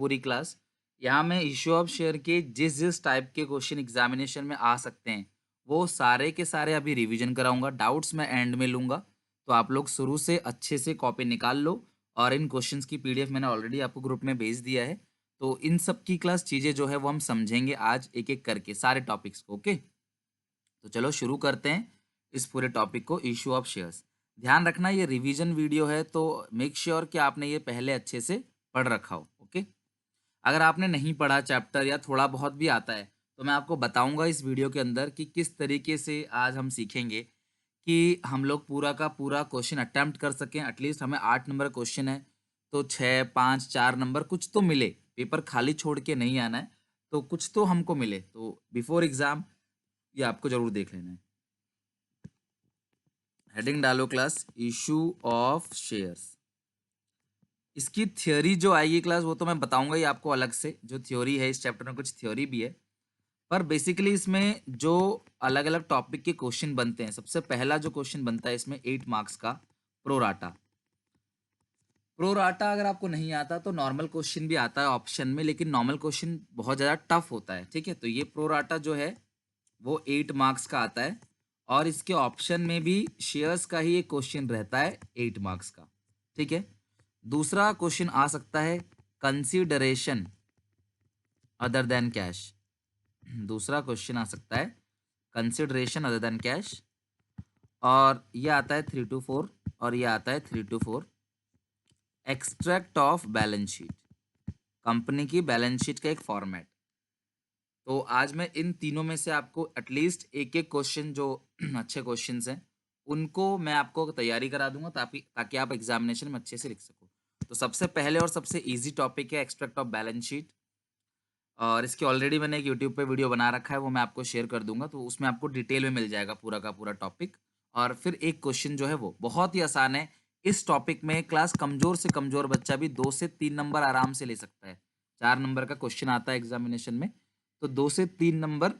पूरी क्लास। यहाँ मैं इश्यू ऑफ शेयर के जिस जिस टाइप के क्वेश्चन एग्जामिनेशन में आ सकते हैं वो सारे के सारे अभी रिवीजन कराऊंगा। डाउट्स मैं एंड में लूंगा, तो आप लोग शुरू से अच्छे से कॉपी निकाल लो। और इन क्वेश्चंस की पीडीएफ मैंने ऑलरेडी आपको ग्रुप में भेज दिया है। तो इन सब की क्लास चीज़ें जो है वो हम समझेंगे आज एक एक करके सारे टॉपिक्स को। ओके, तो चलो शुरू करते हैं इस पूरे टॉपिक को, इशू ऑफ शेयर्स। ध्यान रखना ये रिवीजन वीडियो है, तो मेक श्योर कि आपने ये पहले अच्छे से पढ़ रखा हो। ओके, अगर आपने नहीं पढ़ा चैप्टर या थोड़ा बहुत भी आता है तो मैं आपको बताऊंगा इस वीडियो के अंदर कि किस तरीके से आज हम सीखेंगे कि हम लोग पूरा का पूरा क्वेश्चन अटेम्प्ट कर सकें। एटलीस्ट हमें 8 नंबर क्वेश्चन है तो 6 5 4 नंबर कुछ तो मिले। पेपर खाली छोड़ के नहीं आना है, तो कुछ तो हमको मिले। तो बिफोर एग्जाम ये आपको जरूर देख लेना है। हेडिंग डालो क्लास, इशू ऑफ शेयर्स। इसकी थ्योरी जो आएगी क्लास वो तो मैं बताऊंगा ही आपको अलग से। जो थ्योरी है इस चैप्टर में कुछ थ्योरी भी है, पर बेसिकली इसमें जो अलग अलग टॉपिक के क्वेश्चन बनते हैं, सबसे पहला जो क्वेश्चन बनता है इसमें 8 मार्क्स का, प्रोराटा। प्रोराटा अगर आपको नहीं आता तो नॉर्मल क्वेश्चन भी आता है ऑप्शन में, लेकिन नॉर्मल क्वेश्चन बहुत ज़्यादा टफ होता है। ठीक है, तो ये प्रोराटा जो है वो 8 मार्क्स का आता है। और इसके ऑप्शन में भी शेयर्स का ही एक क्वेश्चन रहता है 8 मार्क्स का। ठीक है, दूसरा क्वेश्चन आ सकता है कंसीडरेशन अदर देन कैश। दूसरा क्वेश्चन आ सकता है कंसिडरेशन अदर देन कैश। और ये आता है 3 to 4, और ये आता है 3 to 4। Extract of balance sheet, company की बैलेंस शीट का एक फॉर्मेट। तो आज मैं इन तीनों में से आपको एटलीस्ट एक एक क्वेश्चन जो अच्छे क्वेश्चंस हैं उनको मैं आपको तैयारी करा दूंगा, ताकि ताकि आप एग्जामिनेशन में अच्छे से लिख सको। तो सबसे पहले और सबसे इजी टॉपिक है एक्सट्रैक्ट ऑफ बैलेंस शीट। और इसकी ऑलरेडी मैंने एक यूट्यूब पे वीडियो बना रखा है, वो मैं आपको शेयर कर दूंगा, तो उसमें आपको डिटेल में मिल जाएगा पूरा का पूरा टॉपिक। और फिर एक क्वेश्चन जो है वो बहुत ही आसान है। इस टॉपिक में क्लास कमजोर से कमजोर बच्चा भी 2 से 3 नंबर आराम से ले सकता है। 4 नंबर का क्वेश्चन आता है एग्जामिनेशन में, तो 2 से 3 नंबर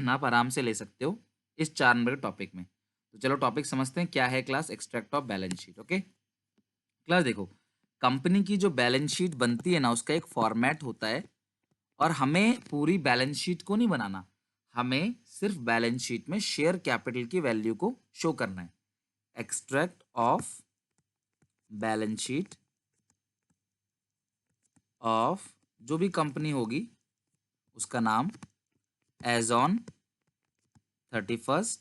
आप आराम से ले सकते हो इस 4 नंबर के टॉपिक में। तो चलो टॉपिक समझते हैं क्या है class extract of balance sheet. Okay class, देखो कंपनी की जो बैलेंस शीट बनती है ना उसका एक फॉर्मेट होता है। और हमें पूरी बैलेंस शीट को नहीं बनाना, हमें सिर्फ बैलेंस शीट में शेयर कैपिटल की वैल्यू को शो करना है। Extract of balance sheet of जो भी कंपनी होगी उसका नाम एज ऑन 31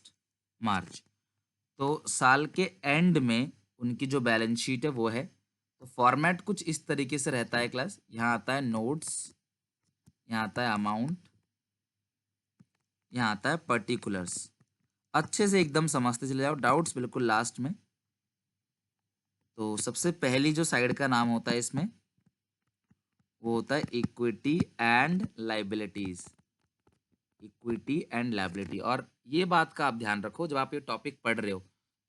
मार्च। तो साल के एंड में उनकी जो बैलेंस शीट है वो है। तो फॉर्मेट कुछ इस तरीके से रहता है क्लास। यहाँ आता है नोट्स, यहाँ आता है अमाउंट, यहाँ आता है पर्टिकुलर्स। अच्छे से एकदम समझते चले जाओ, डाउट्स बिल्कुल लास्ट में। तो सबसे पहली जो साइड का नाम होता है इसमें वो होता है equity and liabilities. Equity and liability, और ये बात का आप ध्यान रखो जब आप ये टॉपिक पढ़ रहे हो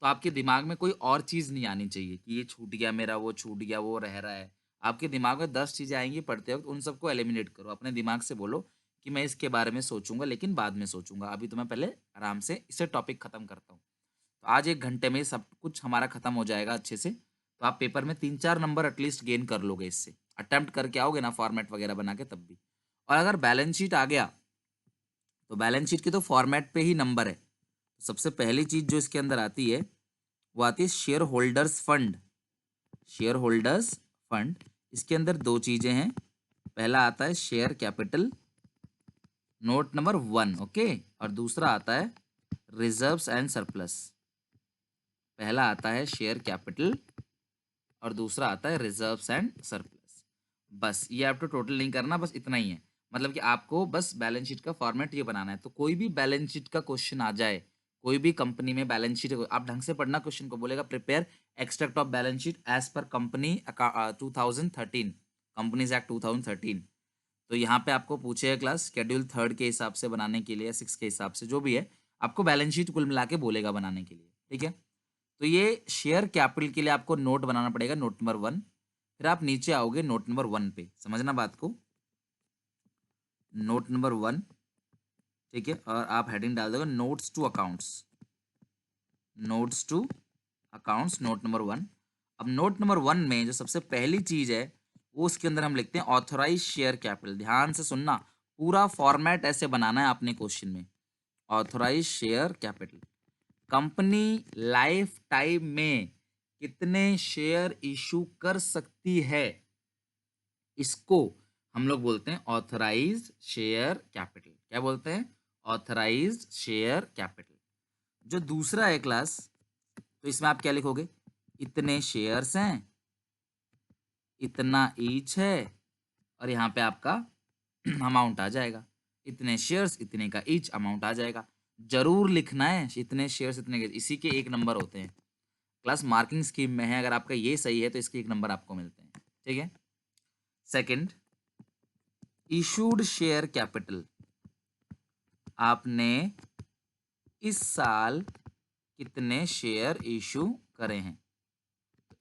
तो आपके दिमाग में कोई और चीज़ नहीं आनी चाहिए कि ये छूट गया मेरा, वो छूट गया, वो रह रहा है। आपके दिमाग में 10 चीज़ें आएंगी पढ़ते वक्त, उन सबको एलिमिनेट करो। अपने दिमाग से बोलो कि मैं इसके बारे में सोचूंगा, लेकिन बाद में सोचूंगा, अभी तो मैं पहले आराम से इसे टॉपिक खत्म करता हूँ। तो आज 1 घंटे में सब कुछ हमारा खत्म हो जाएगा अच्छे से। तो आप पेपर में 3 4 नंबर एटलीस्ट गेन कर लोगे इससे, अटेम्प्ट करके आओगे ना फॉर्मेट वगैरह बना के तब भी। और अगर बैलेंस शीट आ गया तो बैलेंस शीट के तो फॉर्मेट पे ही नंबर है। सबसे पहली चीज जो इसके अंदर आती है वो आती है share holders fund. Share holders fund, इसके अंदर 2 चीजें हैं। पहला आता है share capital, note number 1। Okay, और दूसरा आता है रिजर्व्स एंड सरप्लस। पहला आता है शेयर कैपिटल और दूसरा आता है रिजर्व्स एंड सरप्लस। बस ये आपको टोटल नहीं करना, बस इतना ही है। मतलब कि आपको बस बैलेंस शीट का फॉर्मेट ये बनाना है। तो कोई भी बैलेंस शीट का क्वेश्चन आ जाए, कोई भी कंपनी में बैलेंस शीट, आप ढंग से पढ़ना क्वेश्चन को, बोलेगा prepare extract of balance sheet as per company 2013, companies act 2013। तो यहाँ पे आपको पूछेगा क्लास शेड्यूल 3 के हिसाब से बनाने के लिए, 6 के हिसाब से जो भी है, आपको बैलेंस शीट कुल मिला के बोलेगा बनाने के लिए। ठीक है, तो ये शेयर कैपिटल के लिए आपको नोट बनाना पड़ेगा, नोट नंबर 1। फिर आप नीचे आओगे नोट नंबर 1 पे, समझना बात को, नोट नंबर 1। ठीक है, और आप हेडिंग डाल दोगे notes to accounts, notes to accounts, note number 1। अब नोट नंबर 1 में जो सबसे पहली चीज है वो उसके अंदर हम लिखते हैं ऑथराइज शेयर कैपिटल। ध्यान से सुनना, पूरा फॉर्मेट ऐसे बनाना है आपने क्वेश्चन में। Authorise share capital, company life time में कितने शेयर इशू कर सकती है, इसको हम लोग बोलते हैं ऑथराइज शेयर कैपिटल। क्या बोलते हैं? Authorise share capital. जो दूसरा है क्लास, तो इसमें आप क्या लिखोगे? इतने शेयर्स हैं, इतना ईच है, और यहाँ पे आपका अमाउंट आ जाएगा। इतने शेयर्स, इतने का ईच अमाउंट आ जाएगा। जरूर लिखना है, इतने शेयर्स इतने के, इसी के 1 नंबर होते हैं। क्लास मार्किंग स्कीम में है, अगर आपका ये सही है तो इसके 1 नंबर आपको मिलते हैं। ठीक है। Second, issued share capital. आपने इस साल कितने शेयर इशू करे हैं?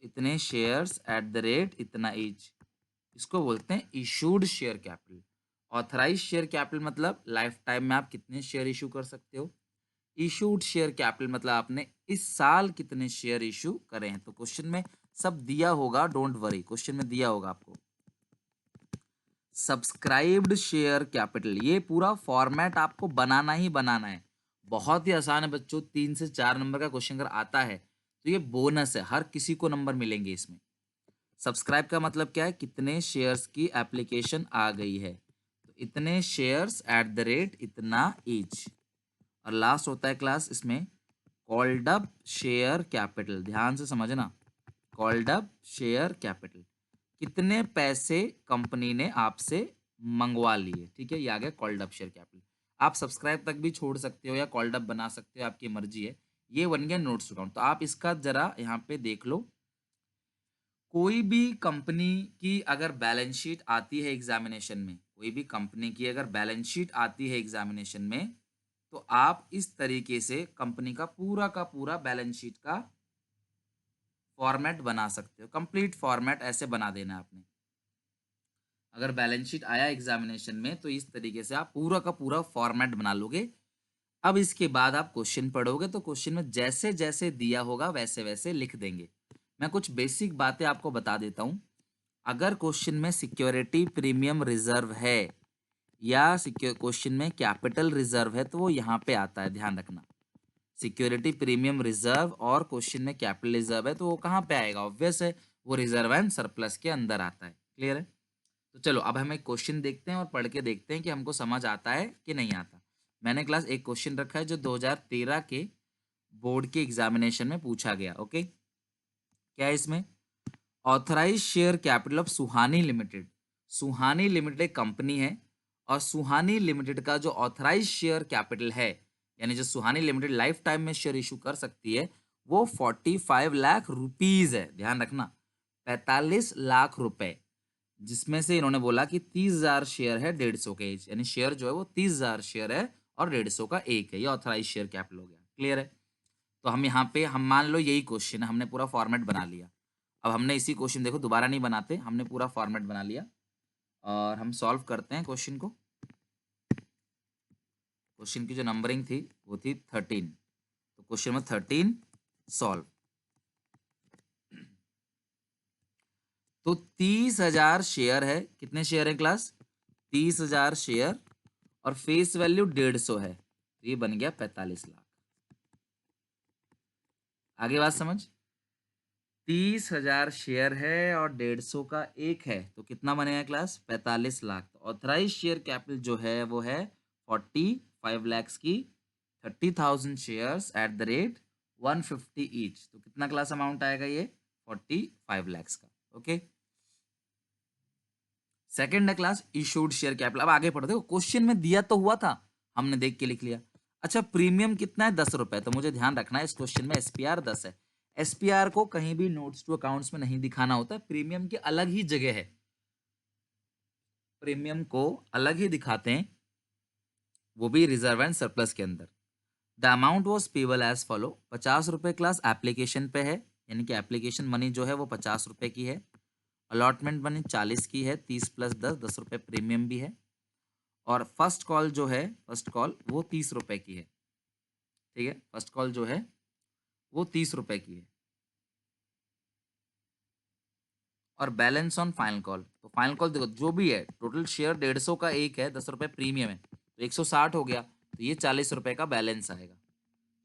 इतने शेयर्स एट द रेट इतना ईच, इसको बोलते हैं issued share capital. Authorise share capital मतलब लाइफ टाइम में आप कितने शेयर इशू कर सकते हो। इशूड शेयर कैपिटल मतलब आपने इस साल कितने शेयर इशू करे हैं। तो क्वेश्चन में सब दिया होगा, डोंट वरी, क्वेश्चन में दिया होगा आपको। सब्सक्राइब्ड शेयर कैपिटल, ये पूरा फॉर्मेट आपको बनाना ही बनाना है। बहुत ही आसान है बच्चों, 3 से 4 नंबर का क्वेश्चन अगर आता है तो ये बोनस है, हर किसी को नंबर मिलेंगे इसमें। सब्सक्राइब का मतलब क्या है? कितने शेयर्स की एप्लीकेशन आ गई है, तो इतने शेयर्स एट द रेट इतना ईच। और लास्ट होता है क्लास इसमें कॉल्ड अप शेयर कैपिटल। ध्यान से समझना, कॉल्ड अप शेयर कैपिटल, कितने पैसे कंपनी ने आपसे मंगवा लिए। ठीक है, ये आ गया कॉल्ड अप शेयर कैपिटल। आप सब्सक्राइब तक भी छोड़ सकते हो या कॉल्ड अप बना सकते हो, आपकी मर्जी है। ये बन गया नोट्स टू अकाउंट। तो आप इसका जरा यहाँ पे देख लो, कोई भी कंपनी की अगर बैलेंस शीट आती है एग्जामिनेशन में, कोई भी कंपनी की अगर बैलेंस शीट आती है एग्जामिनेशन में, तो आप इस तरीके से कंपनी का पूरा बैलेंस शीट का फॉर्मेट बना सकते हो। कंप्लीट फॉर्मेट ऐसे बना देना है आपने। अगर बैलेंस शीट आया एग्जामिनेशन में तो इस तरीके से आप पूरा का पूरा फॉर्मेट बना लोगे। अब इसके बाद आप क्वेश्चन पढ़ोगे तो क्वेश्चन में जैसे जैसे दिया होगा वैसे वैसे लिख देंगे। मैं कुछ बेसिक बातें आपको बता देता हूं। अगर क्वेश्चन में सिक्योरिटी प्रीमियम रिजर्व है या क्वेश्चन में कैपिटल रिजर्व है तो वो यहाँ पे आता है, ध्यान रखना। सिक्योरिटी प्रीमियम रिजर्व और क्वेश्चन में कैपिटल रिजर्व है तो वो कहाँ पे आएगा? ऑब्वियस है, वो रिजर्व एंड सरप्लस के अंदर आता है। क्लियर है? तो चलो अब हम एक क्वेश्चन देखते हैं और पढ़ के देखते हैं कि हमको समझ आता है कि नहीं आता। मैंने क्लास एक क्वेश्चन रखा है जो 2013 के बोर्ड के एग्जामिनेशन में पूछा गया। ओके, क्या है इसमें? Authorise share capital of Suhani limited. Suhani limited एक कंपनी है और सुहानी लिमिटेड का जो ऑथराइज शेयर कैपिटल है, यानी जो सुहानी लिमिटेड लाइफ टाइम में शेयर इशू कर सकती है, वो 45 लाख रुपीज है। ध्यान रखना, 45 लाख रुपए, जिसमें से इन्होंने बोला कि 30,000 शेयर है 150 के, यानी शेयर जो है वो 30,000 शेयर है और 150 का एक है। ये ऑथराइज शेयर कैपिटल हो गया। क्लियर है? तो हम यहाँ पे, हम मान लो यही क्वेश्चन है, हमने पूरा फॉर्मेट बना लिया। अब हमने इसी क्वेश्चन, देखो दोबारा नहीं बनाते, हमने पूरा फॉर्मेट बना लिया और हम सॉल्व करते हैं क्वेश्चन को। क्वेश्चन की जो नंबरिंग थी वो थी 13, तो क्वेश्चन में 13 सॉल्व। तो 30,000 शेयर है, कितने शेयर है क्लास? 30,000 शेयर और फेस वैल्यू 150 है, तो ये बन गया 45 लाख। आगे बात समझ। 30,000 शेयर है और 150 का एक है, तो कितना बनेगा क्लास? 45 लाख। तो ऑथराइज शेयर कैपिटल जो है वो है 45 लैक्स की, 30,000 shares at the rate 150 each, तो कितना क्लास अमाउंट आएगा? ये 45 लैक्स का। ओके, सेकंड है क्लास इशूड शेयर कैपिटल। अब आगे पढ़ो, देखो क्वेश्चन में दिया तो हुआ था, हमने देख के लिख लिया। अच्छा, प्रीमियम कितना है? 10 रुपए। तो मुझे ध्यान रखना है इस क्वेश्चन में एसपीआर 10 है। एसपीआर को कहीं भी नोट्स टू अकाउंट्स में नहीं दिखाना होता है, प्रीमियम की अलग ही जगह है, प्रीमियम को अलग ही दिखाते हैं, वो भी रिजर्व एंड सरप्लस के अंदर। The amount was payable as follow. 50 रुपए क्लास एप्लीकेशन पे है, यानी कि एप्लीकेशन मनी जो है वो 50 रुपए की है। अलॉटमेंट मनी 40 की है, 30 प्लस 10, 10 रुपए प्रीमियम भी है। और फर्स्ट कॉल जो है, फर्स्ट कॉल वो 30 रुपए की है। ठीक है, फर्स्ट कॉल जो है वो 30 रुपए की है। और बैलेंस ऑन फाइनल कॉल। तो फाइनल कॉल देखो जो भी है, टोटल शेयर 150 का एक है, 10 रुपये प्रीमियम है, तो 160 हो गया, तो ये 40 रुपये का बैलेंस आएगा।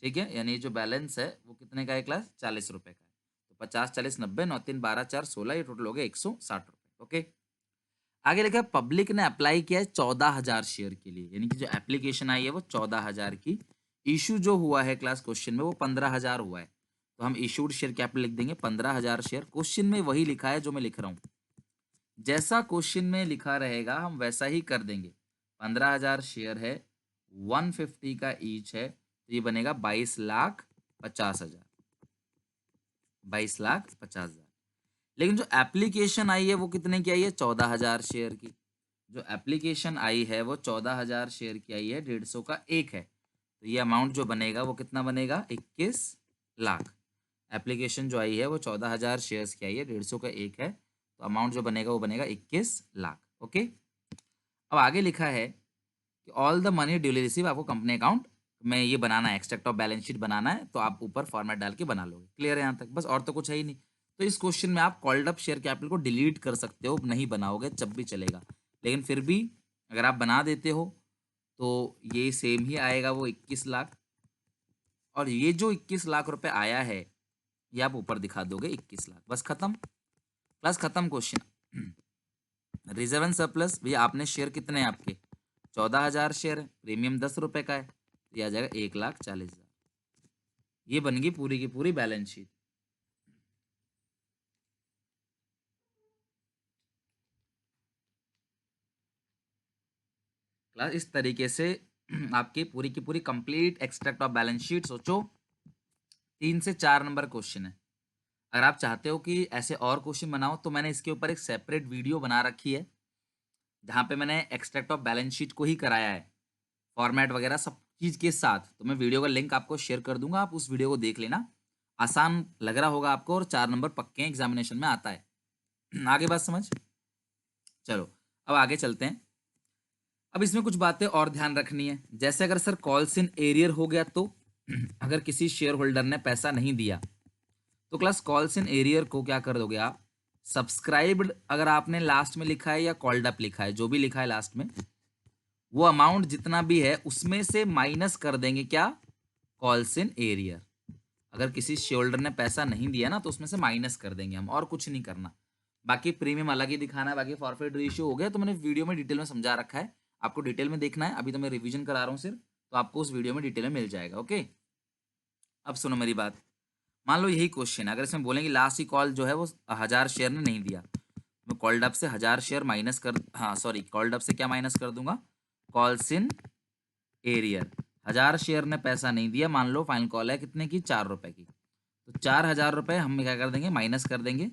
ठीक है, यानी जो बैलेंस है वो कितने का है क्लास, 40 रुपये का है। तो 50 40 90 9 3 12 4 16, ये टोटल हो गया 160 रुपये। ओके, आगे लिखा है पब्लिक ने अप्लाई किया है 14,000 शेयर के लिए, यानी कि जो एप्लीकेशन आई है वो 14,000 की, इशू जो हुआ है क्लास क्वेश्चन में वो 15,000 हुआ है, तो हम इशूड शेयर कैपिटल लिख देंगे 15,000 शेयर। क्वेश्चन में वही लिखा है जो मैं लिख रहा हूँ, जैसा क्वेश्चन में लिखा रहेगा हम वैसा ही कर देंगे। 15,000 शेयर है, 150 का ईच है, तो ये बनेगा 22,50,000, 22,50,000। लेकिन जो एप्लीकेशन आई है वो कितने की आई है, 14,000 शेयर की। जो एप्लीकेशन आई है वो 14,000 शेयर की आई है, 150 का एक है, तो ये अमाउंट जो बनेगा वो कितना बनेगा, 21 लाख। एप्लीकेशन जो आई है वो 14,000 शेयर्स की आई है, 150 का एक है, तो अमाउंट जो बनेगा वो बनेगा 21 लाख। ओके, अब आगे लिखा है कि all the money duly receive, आपको कंपनी अकाउंट में ये बनाना है, एक्सट्रैक्ट ऑफ बैलेंस शीट बनाना है, तो आप ऊपर फॉर्मेट डाल के बना लोगे। क्लियर है यहाँ तक, बस और तो कुछ है ही नहीं। तो इस क्वेश्चन में आप कॉल्ड अप शेयर कैपिटल को डिलीट कर सकते हो, नहीं बनाओगे जब भी चलेगा, लेकिन फिर भी अगर आप बना देते हो तो ये सेम ही आएगा, वो 21 लाख। और ये जो 21 लाख रुपए आया है ये आप ऊपर दिखा दोगे 21 लाख, बस खत्म, प्लस खत्म क्वेश्चन। रिजर्व एंड सरप्लस, भैया आपने शेयर कितने हैं आपके, 14,000 शेयर है, प्रीमियम 10 रुपए का है, तो ये आ जाएगा 1,40,000। ये बन गई पूरी की पूरी बैलेंस शीट। क्लास इस तरीके से आपकी पूरी की पूरी complete extract of balance sheet सोचो 3 से 4 नंबर क्वेश्चन है। अगर आप चाहते हो कि ऐसे और क्वेश्चन बनाओ तो मैंने इसके ऊपर एक सेपरेट वीडियो बना रखी है, जहाँ पे मैंने एक्सट्रैक्ट ऑफ बैलेंस शीट को ही कराया है, फॉर्मेट वगैरह सब चीज़ के साथ। तो मैं वीडियो का लिंक आपको शेयर कर दूंगा, आप उस वीडियो को देख लेना, आसान लग रहा होगा आपको, और 4 नंबर पक्के एग्जामिनेशन में आता है। आगे बात समझ, चलो अब आगे चलते हैं। अब इसमें कुछ बातें और ध्यान रखनी है, जैसे अगर सर कॉल्स इन एरियर हो गया तो अगर किसी शेयर होल्डर ने पैसा नहीं दिया तो क्लास कॉल्स इन एरियर को क्या कर दोगे आप, सब्सक्राइब्ड अगर आपने लास्ट में लिखा है या कॉल्ड अप लिखा है, जो भी लिखा है लास्ट में, वो अमाउंट जितना भी है उसमें से माइनस कर देंगे क्या, कॉल्स इन एरियर। अगर किसी शेयर होल्डर ने पैसा नहीं दिया ना तो उसमें से माइनस कर देंगे हम, और कुछ नहीं करना। बाकी प्रीमियम अलग ही दिखाना है, बाकी फॉरफिट रेशियो हो गया तो मैंने वीडियो में डिटेल में समझा रखा है, आपको डिटेल में देखना है, अभी तो मैं रिवीजन करा रहा हूँ सिर्फ, तो आपको उस वीडियो में डिटेल में मिल जाएगा। ओके, अब सुनो मेरी बात, मान लो यही क्वेश्चन है, अगर इसमें बोलेंगे लास्ट की कॉल जो है वो 1,000 शेयर ने नहीं दिया, मैं कॉल्ड अप से 1,000 शेयर माइनस कर, हाँ सॉरी, कॉल्ड अप से क्या माइनस कर दूंगा, कॉल्स इन एरियर। 1,000 शेयर ने पैसा नहीं दिया, मान लो फाइनल कॉल है कितने की, 4 रुपए की, तो 4,000 रुपये हम क्या कर देंगे, माइनस कर देंगे,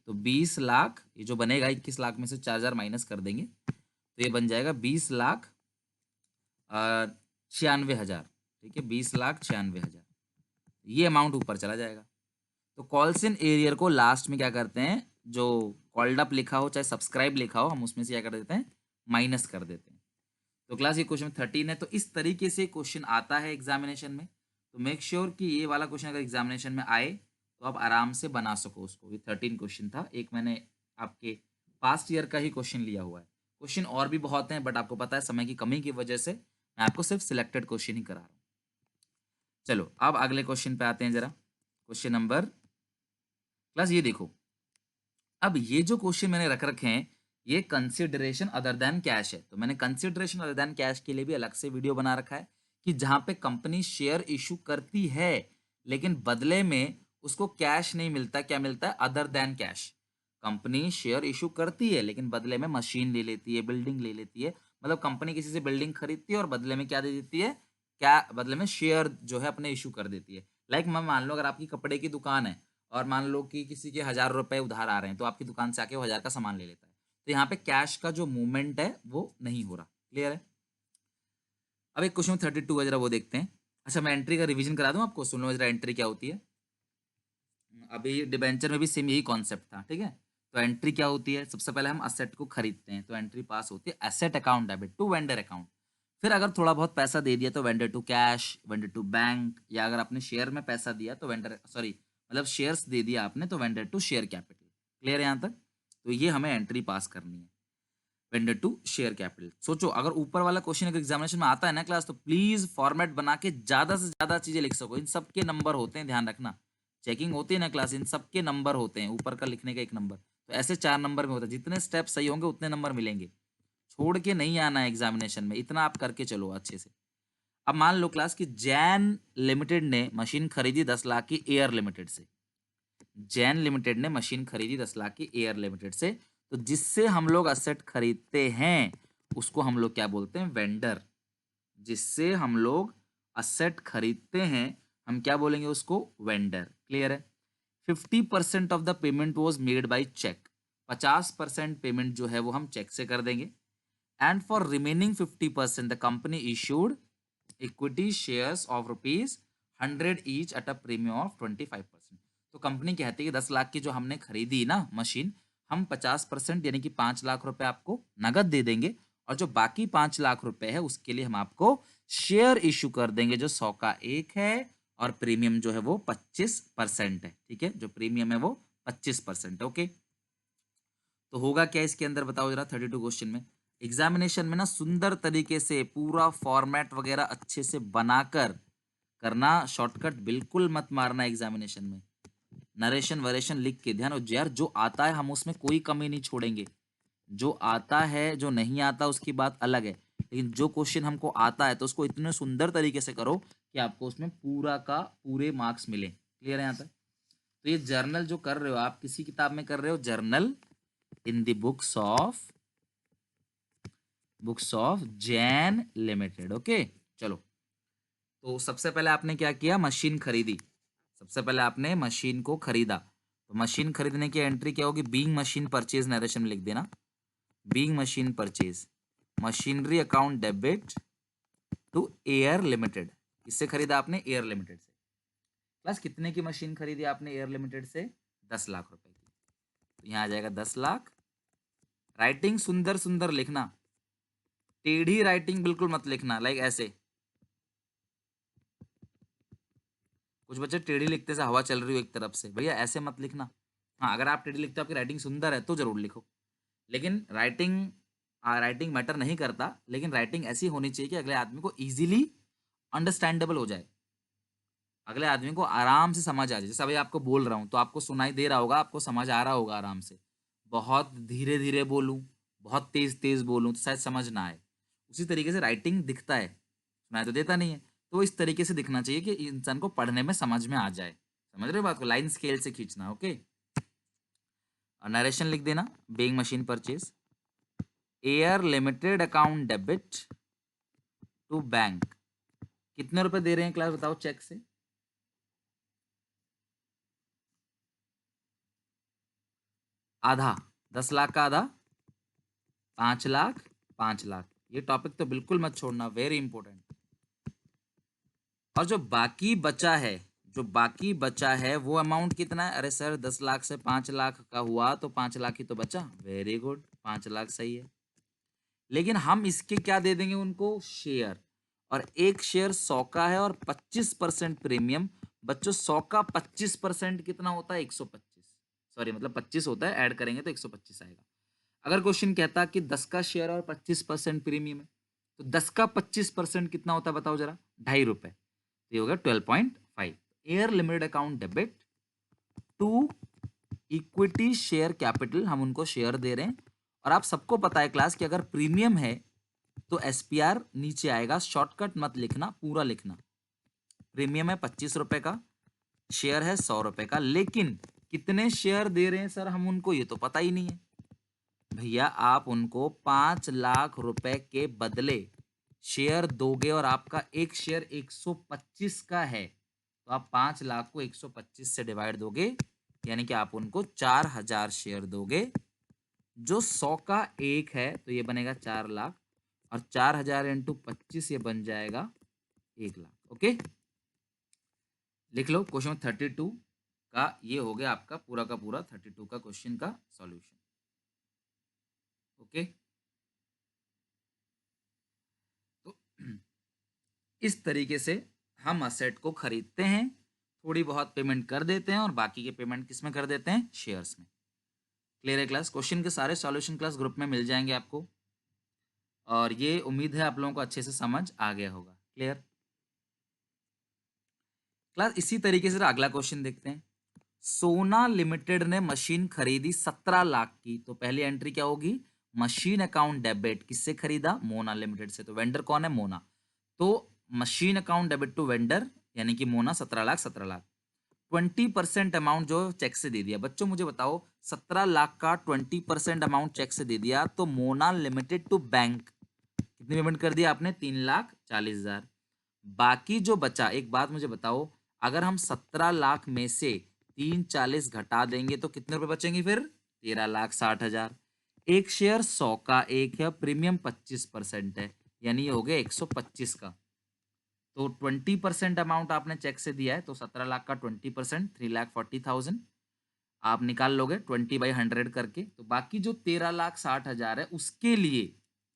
तो 20 लाख, ये जो बनेगा 21 लाख में से 4,000 माइनस कर देंगे, तो ये बन जाएगा 20,96,000। ठीक है, 20,96,000, ये अमाउंट ऊपर चला जाएगा। तो कॉल्स इन एरियर को लास्ट में क्या करते हैं, जो कॉल्ड अप लिखा हो चाहे सब्सक्राइब लिखा हो, हम उसमें से क्या कर देते हैं, माइनस कर देते हैं। तो क्लास ये क्वेश्चन 13 है, तो इस तरीके से क्वेश्चन आता है एग्जामिनेशन में, तो मेक श्योर कि ये वाला क्वेश्चन अगर एग्जामिनेशन में आए तो आप आराम से बना सको उसको। ये 13 क्वेश्चन था, एक मैंने आपके पास्ट ईयर का ही क्वेश्चन लिया हुआ है, क्वेश्चन और भी बहुत हैं बट आपको पता है समय की कमी की वजह से मैं आपको सिर्फ सिलेक्टेड क्वेश्चन ही करा रहा हूँ। चलो अब अगले क्वेश्चन पे आते हैं जरा, क्वेश्चन नंबर, क्लास ये देखो, अब ये जो क्वेश्चन मैंने रख रखे हैं ये कंसिडरेशन अदर देन कैश है, तो मैंने कंसिडरेशन अदर देन कैश के लिए भी अलग से वीडियो बना रखा है कि जहां पे कंपनी शेयर इशू करती है लेकिन बदले में उसको कैश नहीं मिलता, क्या मिलता है, other than cash. Company share issue करती है लेकिन बदले में मशीन ले लेती है, बिल्डिंग ले लेती है, मतलब कंपनी किसी से बिल्डिंग खरीदती है और बदले में क्या दे देती है, क्या बदले में शेयर जो है अपने इशू कर देती है। लाइक मैं मान लो अगर आपकी कपड़े की दुकान है और मान लो कि किसी के 1,000 रुपए उधार आ रहे हैं तो आपकी दुकान से आके वो 1,000 का सामान ले लेता है, तो यहाँ पे कैश का जो मूवमेंट है वो नहीं हो रहा। क्लियर है, अब एक क्वेश्चन 32 है, जरा वो देखते हैं। अच्छा मैं एंट्री का रिवीजन करा दूं आपको, सुन लो जरा एंट्री क्या होती है। अभी डिबेंचर में भी सेम यही कॉन्सेप्ट था, ठीक है। तो एंट्री क्या होती है, सबसे पहले हम असेट को खरीदते हैं तो एंट्री पास होती है asset account debit to vendor account. फिर अगर थोड़ा बहुत पैसा दे दिया तो vendor to cash, vendor to bank, या अगर आपने शेयर में पैसा दिया तो वेंडर, सॉरी मतलब शेयर्स दे दिया आपने तो vendor to share capital. Clear है यहाँ तक। तो ये हमें एंट्री पास करनी है वेंडर टू शेयर कैपिटल। सोचो अगर ऊपर वाला क्वेश्चन अगर एग्जामिनेशन में आता है ना क्लास, तो प्लीज फॉर्मेट बना के ज्यादा से ज्यादा चीजें लिख सको। इन सबके नंबर होते हैं, ध्यान रखना। चेकिंग होती है ना क्लास, इन सबके नंबर होते हैं, ऊपर का लिखने का 1 नंबर, तो ऐसे 4 नंबर में होता है। जितने स्टेप सही होंगे उतने नंबर मिलेंगे, छोड़ के नहीं आना है एग्जामिनेशन में, इतना आप करके चलो अच्छे से। अब मान लो क्लास की जैन लिमिटेड ने मशीन खरीदी 10 लाख की एयर लिमिटेड से। जैन लिमिटेड ने मशीन खरीदी 10 लाख की एयर लिमिटेड से, तो जिससे हम लोग असेट खरीदते हैं उसको हम लोग क्या बोलते हैं? वेंडर। जिससे हम लोग असेट खरीदते हैं हम क्या बोलेंगे? उसको वेंडर। क्लियर है? 50% of the payment was made by cheque. 50% payment जो है वो हम चेक से कर देंगे। And for remaining 50% the company issued equity shares of ₹100 each at a premium of 25%। तो कंपनी कहती है कि 10 लाख की जो हमने खरीदी ना मशीन, हम 50% यानी कि 5 लाख रुपए आपको नगद दे देंगे, और जो बाकी 5 लाख रुपए है उसके लिए हम आपको शेयर इशू कर देंगे जो 100 का 1 है, और प्रीमियम जो है वो 25% है। ठीक है, जो प्रीमियम है वो 25% है। ओके, तो होगा क्या इसके अंदर बताओ जरा 32 क्वेश्चन में। एग्जामिनेशन में ना सुंदर तरीके से पूरा फॉर्मेट वगैरह अच्छे से बनाकर करना, शॉर्टकट बिल्कुल मत मारना एग्जामिनेशन में। नरेशन वरेशन लिख के ध्यान, और यार जो आता है हम उसमें कोई कमी नहीं छोड़ेंगे। जो आता है, जो नहीं आता उसकी बात अलग है, लेकिन जो क्वेश्चन हमको आता है तो उसको इतने सुंदर तरीके से करो कि आपको उसमें पूरा का पूरे मार्क्स मिले। क्लियर है यहाँ तक? तो ये जर्नल जो कर रहे हो आप, किसी किताब में कर रहे हो? Journal in the books of Jain limited. Okay, चलो। तो सबसे पहले आपने क्या किया? मशीन खरीदी। सबसे पहले आपने मशीन को खरीदा, तो मशीन खरीदने की एंट्री क्या होगी? बीइंग मशीन परचेज नरेशन में लिख देना। Being machine purchase, machinery account debit to air limited. किससे खरीदा आपने? एयर लिमिटेड से। प्लस कितने की मशीन खरीदी आपने एयर लिमिटेड से? 10 लाख रुपए की। तो यहाँ आ जाएगा 10 लाख। राइटिंग सुंदर सुंदर लिखना, टेढ़ी राइटिंग बिल्कुल मत लिखना, लाइक ऐसे। कुछ बच्चे टेढ़ी लिखते से हवा चल रही हो एक तरफ से, भैया ऐसे मत लिखना। हाँ, अगर आप टेढ़ी लिखते हो, आपकी राइटिंग सुंदर है तो जरूर लिखो, लेकिन राइटिंग मैटर नहीं करता, लेकिन राइटिंग ऐसी होनी चाहिए कि अगले आदमी को इजीली अंडरस्टैंडेबल हो जाए, अगले आदमी को आराम से समझ आ जाए। जैसे अभी आपको बोल रहा हूँ तो आपको सुनाई दे रहा होगा, आपको समझ आ रहा होगा आराम से। बहुत धीरे धीरे बोलूँ, बहुत तेज तेज बोलूँ तो शायद समझ ना आए। उसी तरीके से राइटिंग दिखता है, सुनाई तो देता नहीं है। तो इस तरीके से दिखना चाहिए कि इंसान को पढ़ने में समझ में आ जाए। समझ रहे हो बात को? लाइन स्केल से खींचना। ओके, और नरेशन लिख देना। Being machine purchase, air limited account debit to bank. कितने रुपए दे रहे हैं क्लास बताओ चेक से? आधा, 10 लाख का आधा 5 लाख, 5 लाख। ये टॉपिक तो बिल्कुल मत छोड़ना, वेरी इंपॉर्टेंट। और जो बाकी बचा है वो अमाउंट कितना है? अरे सर 10 लाख से 5 लाख का हुआ तो 5 लाख ही तो बचा। वेरी गुड, 5 लाख सही है। लेकिन हम इसके क्या दे देंगे उनको? शेयर। और एक शेयर 100 का है और 25% प्रीमियम। बच्चों 100 का 25% कितना होता है? 125। सॉरी, मतलब 25 होता है, ऐड करेंगे तो 125 आएगा। अगर क्वेश्चन कहता कि 10 का शेयर और 25% प्रीमियम है, तो 10 का 25% कितना होता है बताओ जरा? ₹2.5। तो ये होगा 12.5। Air limited account debit to equity share capital, हम उनको शेयर दे रहे हैं। और आप सबको पता है क्लास कि अगर प्रीमियम है तो एसपीआर नीचे आएगा। शॉर्टकट मत लिखना, पूरा लिखना। प्रीमियम है 25 रुपए का, शेयर है 100 रुपए का, लेकिन कितने शेयर दे रहे हैं सर हम उनको? ये तो पता ही नहीं है। भैया आप उनको 5 लाख रुपए के बदले शेयर दोगे, और आपका एक शेयर 125 का है, तो आप 5 लाख को 125 से डिवाइड दोगे, यानी कि आप उनको 4000 शेयर दोगे। जो 100 का एक है तो ये बनेगा 4 लाख, और 4000 इंटू 25 ये बन जाएगा 1 लाख। ओके, लिख लो। क्वेश्चन 32 का ये हो गया आपका पूरा का पूरा 32 का क्वेश्चन का सॉल्यूशन। ओके, तो इस तरीके से हम असेट को खरीदते हैं, थोड़ी बहुत पेमेंट कर देते हैं, और बाकी के पेमेंट किस में कर देते हैं? शेयर्स में। क्लियर है क्लास? क्वेश्चन के सारे सॉल्यूशन क्लास ग्रुप में मिल जाएंगे आपको, और ये उम्मीद है आप लोगों को अच्छे से समझ आ गया होगा। Clear class? इसी तरीके से अगला क्वेश्चन देखते हैं। सोना लिमिटेड ने मशीन खरीदी 17 लाख की, तो पहली एंट्री क्या होगी? मशीन अकाउंट डेबिट किससे खरीदा? मोना लिमिटेड से। तो वेंडर कौन है? मोना। तो machine account debit to vendor यानी कि मोना 17 लाख 17 लाख। 20% अमाउंट जो चेक से दे दिया। बच्चों मुझे बताओ, 17 लाख का 20% अमाउंट चेक से दे दिया तो मोना लिमिटेड टू बैंक कितनी पेमेंट कर दिया आपने? 3,40,000। बाकी जो बचा, एक बात मुझे बताओ, अगर हम 17 लाख में से 3,40 घटा देंगे तो कितने रुपए बचेंगे फिर? 13,60,000। एक शेयर 100 का एक है, प्रीमियम 25% है, यानी ये हो गया 125 का। तो 20% अमाउंट आपने चेक से दिया है, तो 17 लाख का 20% 3,40,000 आप निकाल लोगे 20/100 करके। तो बाकी जो 13,60,000 है उसके लिए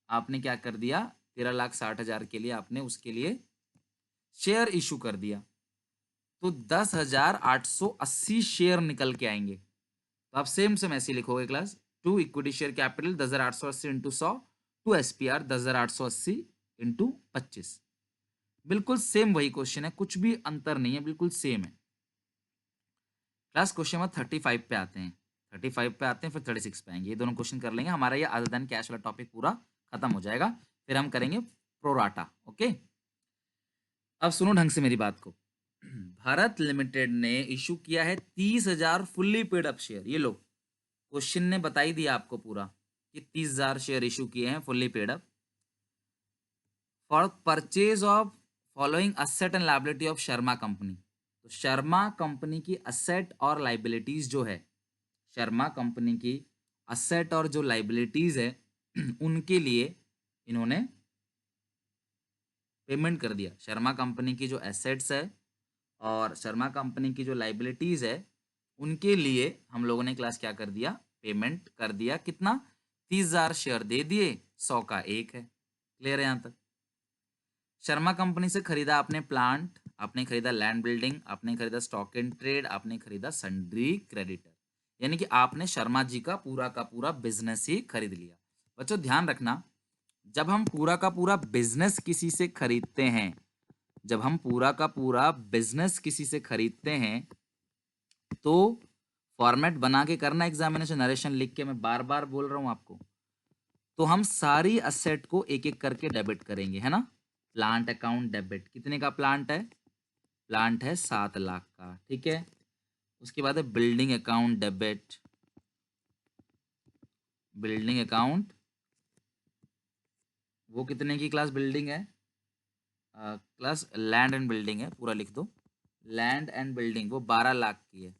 आपने क्या कर दिया? 13,60,000 के लिए आपने उसके लिए शेयर इशू कर दिया। तो 10,880 शेयर निकल के आएंगे। तो आप सेम सेम ऐसे लिखोगे class, to equity share capital 10,880 into 100 to SPR 10,880 into 25। बिल्कुल सेम वही क्वेश्चन है, कुछ भी अंतर नहीं है, बिल्कुल सेम है। क्लास क्वेश्चन नंबर 35 पे आते हैं, 35 पे आते हैं, फिर 36 पे आएंगे। ये दोनों क्वेश्चन कर लेंगे, हमारा ये अदर देन कैश वाला टॉपिक पूरा खत्म हो जाएगा। फिर हम करेंगे प्रोराटा। ओके, अब सुनो ढंग से मेरी बात को। भारत लिमिटेड ने इशू किया है 30,000 फुल्ली पेड अप शेयर। ये लो, क्वेश्चन ने बता ही दिया आपको पूरा कि 30,000 शेयर इशू किए हैं fully paid up for purchase of following asset and liability of Sharma company. तो शर्मा कंपनी की असेट और लाइबिलिटीज जो है, शर्मा कंपनी की असेट और जो लाइबिलिटीज है उनके लिए इन्होंने पेमेंट कर दिया। शर्मा कंपनी की जो एसेट्स है और शर्मा कंपनी की जो लाइबिलिटीज है उनके लिए हम लोगों ने क्लास क्या कर दिया? पेमेंट कर दिया। कितना? 30,000 शेयर दे दिए, 100 का एक है। क्लियर है यहां तक? शर्मा कंपनी से खरीदा आपने प्लांट, आपने खरीदा लैंड बिल्डिंग, आपने खरीदा स्टॉक इन ट्रेड, आपने खरीदा सन्ड्री क्रेडिटर, यानी कि आपने शर्मा जी का पूरा बिजनेस ही खरीद लिया। बच्चों ध्यान रखना, जब हम पूरा का पूरा बिजनेस किसी से खरीदते हैं, जब हम पूरा का पूरा बिजनेस किसी से खरीदते हैं तो फॉर्मेट बना के करना एग्जामिनेशन, नरेशन लिख के, मैं बार बार बोल रहा हूं आपको। तो हम सारी असेट को एक एक करके डेबिट करेंगे, है ना? प्लांट अकाउंट डेबिट, कितने का प्लांट है? प्लांट है 7 लाख का, ठीक है। उसके बाद है building account debit, building account वो कितने की क्लास बिल्डिंग है? क्लास लैंड एंड बिल्डिंग है, पूरा लिख दो। लैंड एंड बिल्डिंग वो 12 लाख की है।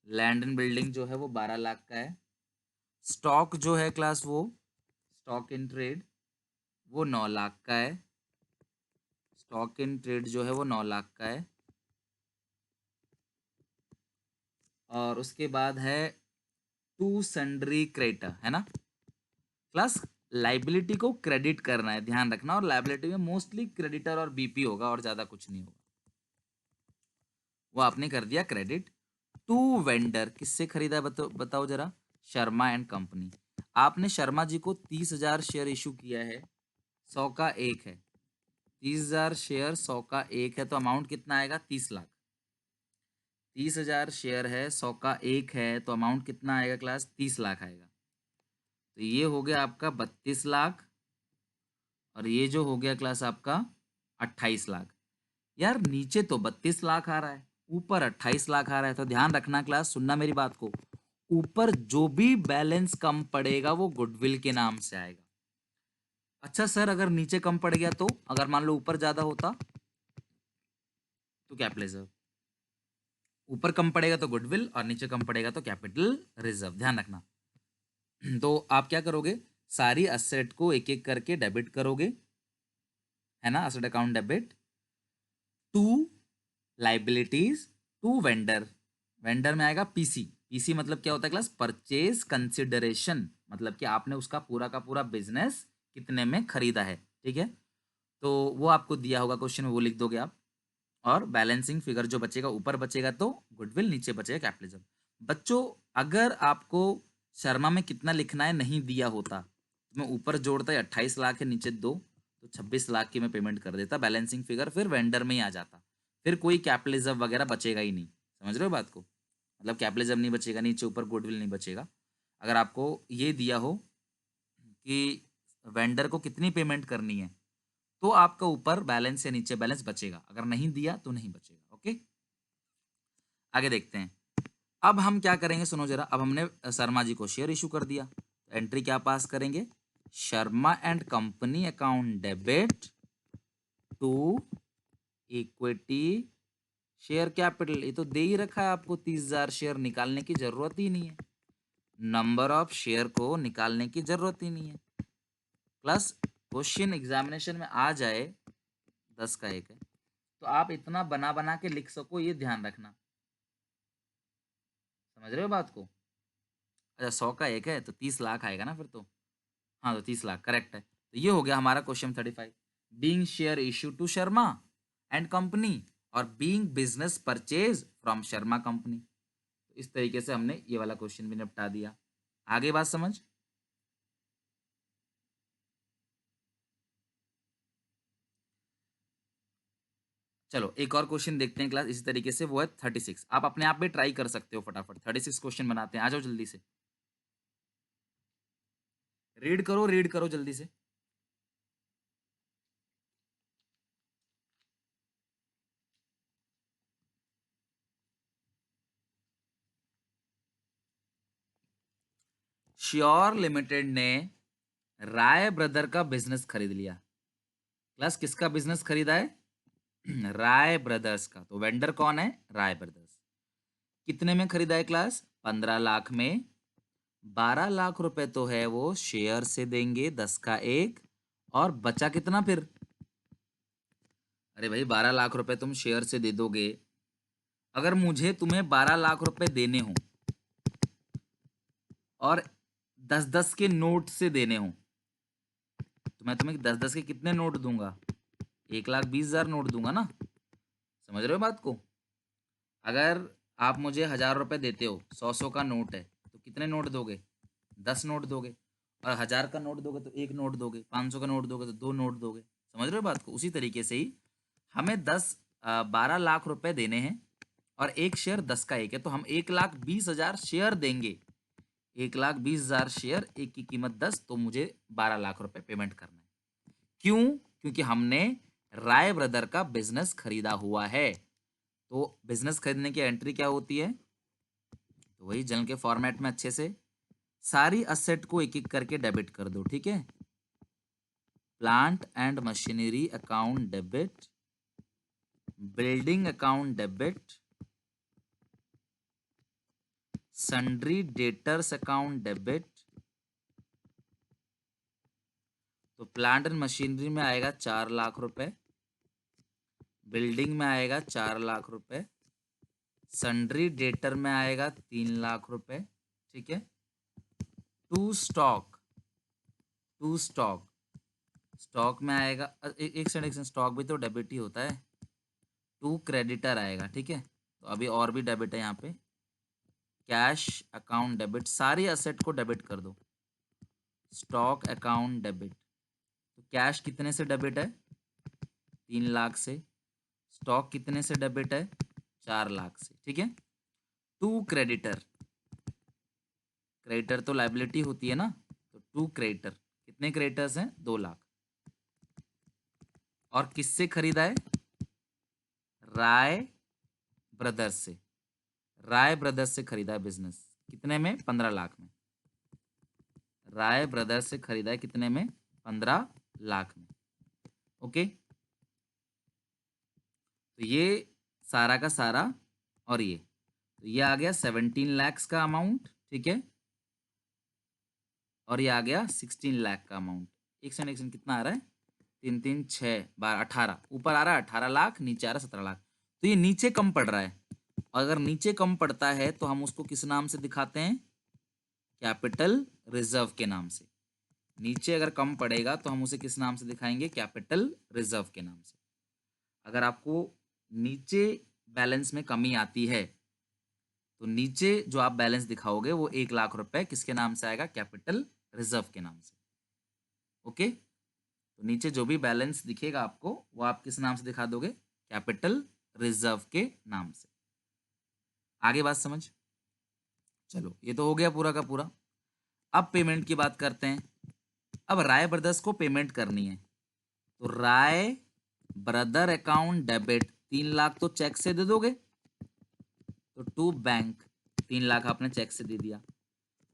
लैंड एंड बिल्डिंग जो है वो 12 लाख का है। स्टॉक जो है क्लास, वो स्टॉक इन ट्रेड वो 9 लाख का है। स्टॉक इन ट्रेड जो है वो 9 लाख का है। और उसके बाद है टू सन्ड्री क्रेडिटर, है ना क्लास? लाइबिलिटी को क्रेडिट करना है, ध्यान रखना। और लाइबिलिटी में मोस्टली क्रेडिटर और बीपी होगा और ज्यादा कुछ नहीं होगा, वो आपने कर दिया क्रेडिट। टू वेंडर किससे खरीदा है? बताओ जरा। Sharma and company. आपने शर्मा जी को 30,000 शेयर इशू किया है, 100 का एक है। 30,000 शेयर 100 का एक है, तो अमाउंट कितना आएगा? 30 लाख। 30,000 शेयर है, 100 का एक है, तो अमाउंट कितना आएगा क्लास? 30 लाख आएगा। तो ये हो गया आपका 32 लाख, और ये जो हो गया क्लास आपका 28 लाख। यार नीचे तो 32 लाख आ रहा है, ऊपर 28 लाख आ रहा है, तो ध्यान रखना क्लास, सुनना मेरी बात को। ऊपर जो भी बैलेंस कम पड़ेगा वो गुडविल के नाम से आएगा। अच्छा सर, अगर नीचे कम पड़ गया तो? अगर मान लो ऊपर ज्यादा होता तो कैपिटल रिजर्व। ऊपर कम पड़ेगा तो गुडविल और नीचे कम पड़ेगा तो कैपिटल रिजर्व, ध्यान रखना। तो आप क्या करोगे? सारी असेट को एक एक करके डेबिट करोगे, है ना? Asset account debit to liabilities to vendor. Vendor में आएगा पीसी। पीसी मतलब क्या होता है क्लास? परचेज कंसिडरेशन, मतलब कि आपने उसका पूरा का पूरा बिजनेस कितने में खरीदा है, ठीक है। तो वो आपको दिया होगा क्वेश्चन में, वो लिख दोगे आप। और बैलेंसिंग फिगर जो बचेगा, ऊपर बचेगा तो गुडविल, नीचे बचेगा कैपिटलिज्म। बच्चों अगर आपको शर्मा में कितना लिखना है नहीं दिया होता तो मैं ऊपर जोड़ता 28 लाख है, नीचे 2, तो 26 लाख की मैं पेमेंट कर देता, बैलेंसिंग फिगर फिर वेंडर में ही आ जाता, फिर कोई कैपिटलिज्म वगैरह बचेगा ही नहीं। समझ रहे हो बात को? मतलब कैपिटलिज्म नहीं बचेगा, नीचे ऊपर गुडविल नहीं बचेगा। अगर आपको ये दिया हो कि वेंडर को कितनी पेमेंट करनी है तो आपका ऊपर बैलेंस या नीचे बैलेंस बचेगा, अगर नहीं दिया तो नहीं बचेगा। ओके, आगे देखते हैं। अब हम क्या करेंगे, सुनो जरा। अब हमने शर्मा जी को शेयर इशू कर दिया, तो एंट्री क्या पास करेंगे, Sharma and company account debit to equity share capital. ये तो दे ही रखा है आपको, 30,000 शेयर, निकालने की जरूरत ही नहीं है, नंबर ऑफ शेयर को निकालने की जरूरत ही नहीं है। प्लस क्वेश्चन एग्जामिनेशन में आ जाए 10 का 1 है, तो आप इतना बना बना के लिख सको, ये ध्यान रखना। समझ रहे हो बात को? अच्छा, 100 का 1 है तो 30 लाख आएगा ना फिर तो। हाँ, तो 30 लाख करेक्ट है। तो ये हो गया हमारा question 35। Being share issue to Sharma and company और being business purchase from Sharma company. तो इस तरीके से हमने ये वाला क्वेश्चन भी निपटा दिया। आगे बात समझ। चलो एक और क्वेश्चन देखते हैं क्लास इसी तरीके से, वो है 36। आप अपने आप भी ट्राई कर सकते हो, फटाफट 36 क्वेश्चन बनाते हैं। आ जाओ जल्दी से, रीड करो जल्दी से। श्योर लिमिटेड ने राय ब्रदर का बिजनेस खरीद लिया। क्लास किसका बिजनेस खरीदा है? राय ब्रदर्स का। तो वेंडर कौन है? राय ब्रदर्स। कितने में खरीदा है क्लास? 15 लाख में। 12 लाख रुपए तो है वो शेयर से देंगे, 10 का 1, और बचा कितना फिर? अरे भाई 12 लाख रुपए तुम शेयर से दे दोगे, अगर मुझे तुम्हें 12 लाख रुपए देने हो और 10-10 के नोट से देने हो, तो मैं तुम्हें 10-10 के कितने नोट दूंगा? 1,20,000 नोट दूंगा ना। समझ रहे हो बात को? अगर आप मुझे 1,000 रुपए देते हो, 100-100 का नोट है, तो कितने नोट दोगे? 10 नोट दोगे। और 1,000 का नोट दोगे तो 1 नोट दोगे, 500 का नोट दोगे तो 2 नोट दोगे। समझ रहे हो बात को? उसी तरीके से ही हमें 12 लाख रुपए देने हैं और एक शेयर 10 का 1 है, तो हम 1,20,000 शेयर देंगे। 1,20,000 शेयर, एक की कीमत 10, तो मुझे 12 लाख रुपए पेमेंट करना है। क्यों? क्योंकि हमने राय ब्रदर का बिजनेस खरीदा हुआ है। तो बिजनेस खरीदने की एंट्री क्या होती है? तो वही जनरल के फॉर्मेट में अच्छे से सारी असेट को एक एक करके डेबिट कर दो, ठीक है। Plant and machinery account debit, building account debit, sundry debtors account debit. तो प्लांट एंड मशीनरी में आएगा 4 लाख रुपए, बिल्डिंग में आएगा 4 लाख रुपए, सन्ड्री डेटर में आएगा 3 लाख रुपए, ठीक है। To stock, to stock, stock में आएगा एक सेकंड, स्टॉक भी तो डेबिट ही होता है। टू क्रेडिटर आएगा, ठीक है। तो अभी और भी डेबिट है यहाँ पे, कैश अकाउंट डेबिट, सारी असेट को डेबिट कर दो। स्टॉक अकाउंट डेबिट, तो कैश कितने से डेबिट है? 3 लाख से। स्टॉक कितने से डेबिट है? 4 लाख से, ठीक है। टू क्रेडिटर, क्रेडिटर तो लाइबिलिटी होती है ना, तो टू क्रेडिटर, कितने क्रेडिटर्स हैं? 2 लाख। और किससे खरीदा है? राय ब्रदर्स से। राय ब्रदर्स से खरीदा है बिजनेस, कितने में? 15 लाख में। राय ब्रदर्स से खरीदा है कितने में? 15 लाख में। ओके, तो ये सारा का सारा, और ये आ गया 17 लैक्स का अमाउंट, ठीक है। और ये आ गया 16 लाख का अमाउंट। एक सेकंड कितना आ रहा है? 3 3 6 12 18, ऊपर आ रहा है 18 लाख, नीचे आ रहा है 17 लाख। तो ये नीचे कम पड़ रहा है, अगर नीचे कम पड़ता है तो हम उसको किस नाम से दिखाते हैं? कैपिटल रिजर्व के नाम से। नीचे अगर कम पड़ेगा तो हम उसे किस नाम से दिखाएंगे? कैपिटल रिजर्व के नाम से। अगर आपको नीचे बैलेंस में कमी आती है तो नीचे जो आप बैलेंस दिखाओगे वो 1 लाख रुपए किसके नाम से आएगा? कैपिटल रिजर्व के नाम से। ओके, तो नीचे जो भी बैलेंस दिखेगा आपको वो आप किस नाम से दिखा दोगे? कैपिटल रिजर्व के नाम से। आगे बात समझ? चलो, ये तो हो गया पूरा का पूरा। अब पेमेंट की बात करते हैं। अब राय ब्रदर्स को पेमेंट करनी है, तो राय ब्रदर अकाउंट डेबिट 3 लाख तो चेक से दे दोगे, तो टू बैंक 3 लाख आपने चेक से दे दिया।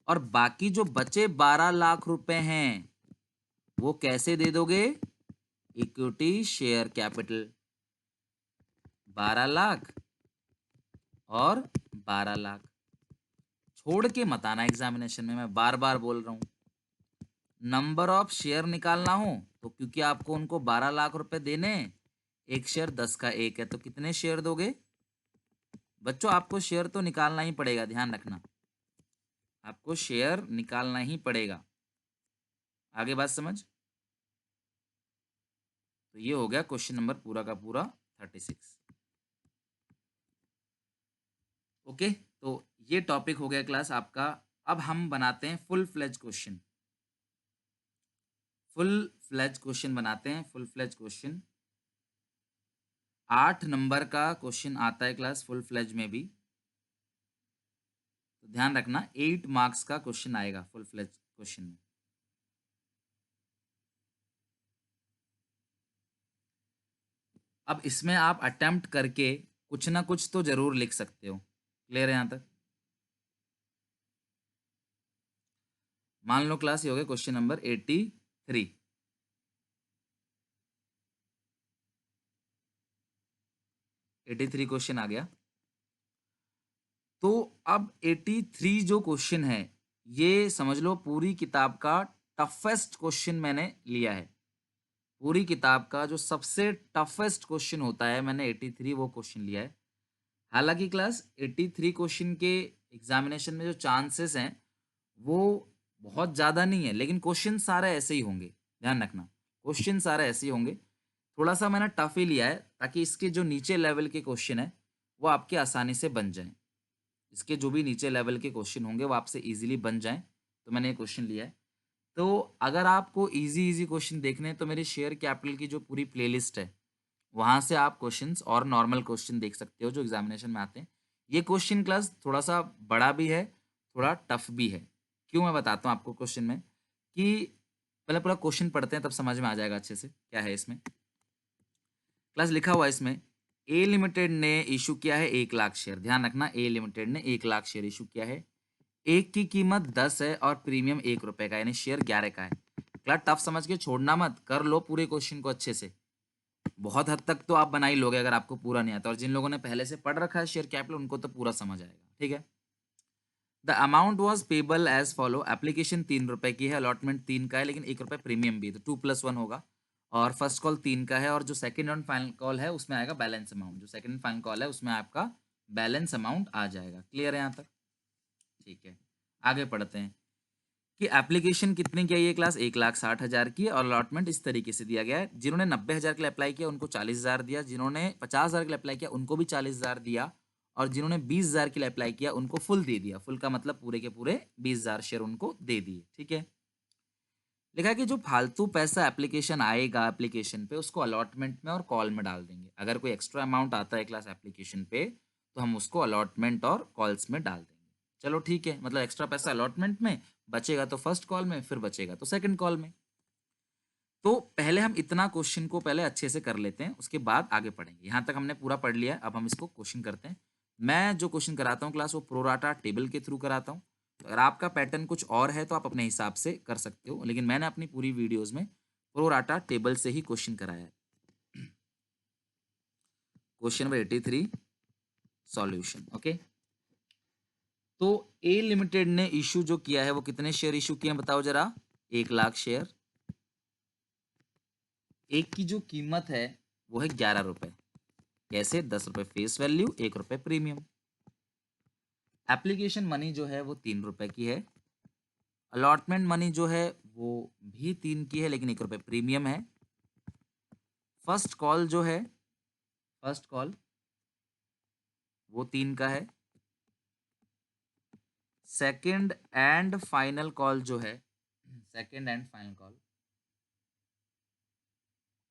और बाकी जो बचे 12 लाख रुपए हैं वो कैसे दे दोगे? इक्विटी शेयर कैपिटल 12 लाख और 12 लाख। छोड़ के मत आना एग्जामिनेशन में, मैं बार बार बोल रहा हूं। नंबर ऑफ शेयर निकालना हो तो क्योंकि आपको उनको 12 लाख रुपए देने, एक शेयर 10 का 1 है, तो कितने शेयर दोगे? बच्चों आपको शेयर तो निकालना ही पड़ेगा, ध्यान रखना, आपको शेयर निकालना ही पड़ेगा। आगे बात समझ? तो ये हो गया क्वेश्चन नंबर पूरा का पूरा 36। ओके, तो ये टॉपिक हो गया क्लास आपका। अब हम बनाते हैं full fledge question. Full fledge question बनाते हैं। फुल फ्लेज क्वेश्चन 8 नंबर का क्वेश्चन आता है क्लास फुल फ्लेज में भी, तो ध्यान रखना 8 मार्क्स का क्वेश्चन आएगा फुल फ्लेज क्वेश्चन में। अब इसमें आप अटेम्प्ट करके कुछ ना कुछ तो जरूर लिख सकते हो। क्लियर है यहां तक? मान लो क्लास ये हो गया क्वेश्चन नंबर 83। 83 क्वेश्चन आ गया। तो अब 83 जो क्वेश्चन है ये समझ लो पूरी किताब का टफेस्ट क्वेश्चन मैंने लिया है। पूरी किताब का जो सबसे टफेस्ट क्वेश्चन होता है मैंने 83 वो क्वेश्चन लिया है। हालांकि क्लास 83 क्वेश्चन के एग्जामिनेशन में जो चांसेस हैं वो बहुत ज़्यादा नहीं है, लेकिन क्वेश्चन सारे ऐसे ही होंगे। ध्यान रखना, क्वेश्चन सारे ऐसे ही होंगे। थोड़ा सा मैंने टफ ही लिया है ताकि इसके जो नीचे लेवल के क्वेश्चन है वो आपके आसानी से बन जाएं। इसके जो भी नीचे लेवल के क्वेश्चन होंगे वो आपसे इजीली बन जाएं, तो मैंने ये क्वेश्चन लिया है। तो अगर आपको इजी इजी क्वेश्चन देखने हैं तो मेरे शेयर कैपिटल की जो पूरी प्लेलिस्ट है वहां से आप क्वेश्चंस और नॉर्मल क्वेश्चन देख सकते हो जो एग्जामिनेशन में आते हैं। ये क्वेश्चन क्लास थोड़ा सा बड़ा भी है, थोड़ा टफ भी है। क्यों, मैं बताता हूँ आपको क्वेश्चन में कि पहले पूरा क्वेश्चन पढ़ते हैं तब समझ में आ जाएगा अच्छे से क्या है इसमें। क्लास लिखा हुआ है इसमें, ए लिमिटेड ने इशू किया है 1 लाख शेयर। ध्यान रखना, ए लिमिटेड ने 1 लाख शेयर इशू किया है। एक की कीमत 10 है और प्रीमियम 1 रुपए का, यानी शेयर 11 का है। क्लास टफ समझ के छोड़ना मत, कर लो पूरे क्वेश्चन को अच्छे से। बहुत हद तक तो आप बना ही लोगे अगर आपको पूरा नहीं आता, और जिन लोगों ने पहले से पढ़ रखा है शेयर कैपिटल उनको तो पूरा समझ आएगा। ठीक है। The amount was payable as follow. Application 3 रुपए की है, अलॉटमेंट 3 का है, लेकिन 1 रुपए प्रीमियम भी है, तो 2+1 होगा। और फर्स्ट कॉल 3 का है, और जो सेकंड एंड फाइनल कॉल है उसमें आएगा बैलेंस अमाउंट। जो सेकंड एंड फाइनल कॉल है उसमें आपका बैलेंस अमाउंट आ जाएगा। क्लियर है यहाँ तक? ठीक है, आगे पढ़ते हैं कि एप्लीकेशन कितने की है ये क्लास? 1,60,000 की, और अलॉटमेंट इस तरीके से दिया गया है। जिन्होंने 90,000 के लिए अप्लाई किया उनको 40,000 दिया, जिन्होंने 50,000 के लिए अप्लाई किया उनको भी 40,000 दिया, और जिन्होंने 20,000 के लिए अप्लाई किया उनको फुल दे दिया। फुल का मतलब पूरे के पूरे 20,000 शेयर उनको दे दिए। ठीक है। लिखा है कि जो फालतू पैसा एप्लीकेशन आएगा एप्लीकेशन पे उसको अलॉटमेंट में और कॉल में डाल देंगे। अगर कोई एक्स्ट्रा अमाउंट आता है क्लास एप्लीकेशन पे तो हम उसको अलॉटमेंट और कॉल्स में डाल देंगे। चलो ठीक है, मतलब एक्स्ट्रा पैसा अलॉटमेंट में बचेगा तो फर्स्ट कॉल में, फिर बचेगा तो सेकंड कॉल में। तो पहले हम इतना क्वेश्चन को पहले अच्छे से कर लेते हैं, उसके बाद आगे पढ़ेंगे। यहाँ तक हमने पूरा पढ़ लिया है, अब हम इसको क्वेश्चन करते हैं। मैं जो क्वेश्चन कराता हूँ क्लास वो प्रोराटा टेबल के थ्रू कराता हूँ। तो अगर आपका पैटर्न कुछ और है तो आप अपने हिसाब से कर सकते हो, लेकिन मैंने अपनी पूरी वीडियोज में प्रोराटा टेबल से ही क्वेश्चन कराया है। Question number 83 solution. ओके, तो ए लिमिटेड ने इशू जो किया है वो कितने शेयर इशू किए हैं बताओ जरा? 1 लाख शेयर। एक की जो कीमत है वो है 11 रुपए। कैसे? 10 रुपए फेस वैल्यू, 1 रुपए प्रीमियम। एप्लीकेशन मनी जो है वो 3 रुपए की है। अलॉटमेंट मनी जो है वो भी 3 की है, लेकिन 1 रुपए प्रीमियम है। फर्स्ट कॉल जो है, फर्स्ट कॉल वो 3 का है। सेकंड एंड फाइनल कॉल जो है, सेकंड एंड फाइनल कॉल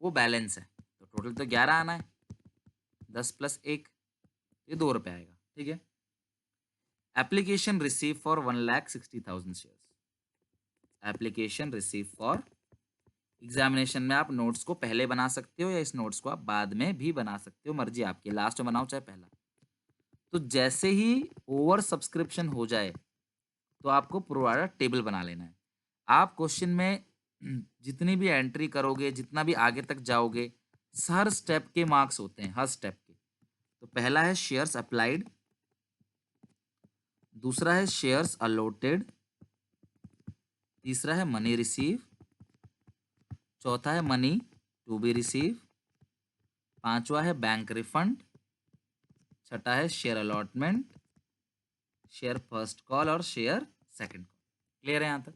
वो बैलेंस है, तो टोटल तो 11 आना है, 10 + 1 ये 2 रुपये आएगा, ठीक है। Application receive for 1,60,000 shares, application receive for, examination में आप नोट्स को पहले बना सकते हो या इस नोट्स को आप बाद में भी बना सकते हो, मर्जी आपकी, लास्ट में बनाओ चाहे पहला। तो जैसे ही ओवर सब्सक्रिप्शन हो जाए तो आपको प्रोवाइडर टेबल बना लेना है। आप क्वेश्चन में जितनी भी एंट्री करोगे, जितना भी आगे तक जाओगे, हर स्टेप के मार्क्स होते हैं, हर स्टेप के। तो पहला है शेयर्स अप्लाइड, दूसरा है शेयर्स अलॉटेड, तीसरा है मनी रिसीव, चौथा है मनी टू बी रिसीव, पांचवा है बैंक रिफंड, छठा है share allotment, share first call और शेयर सेकंड कॉल। क्लियर है यहाँ तक?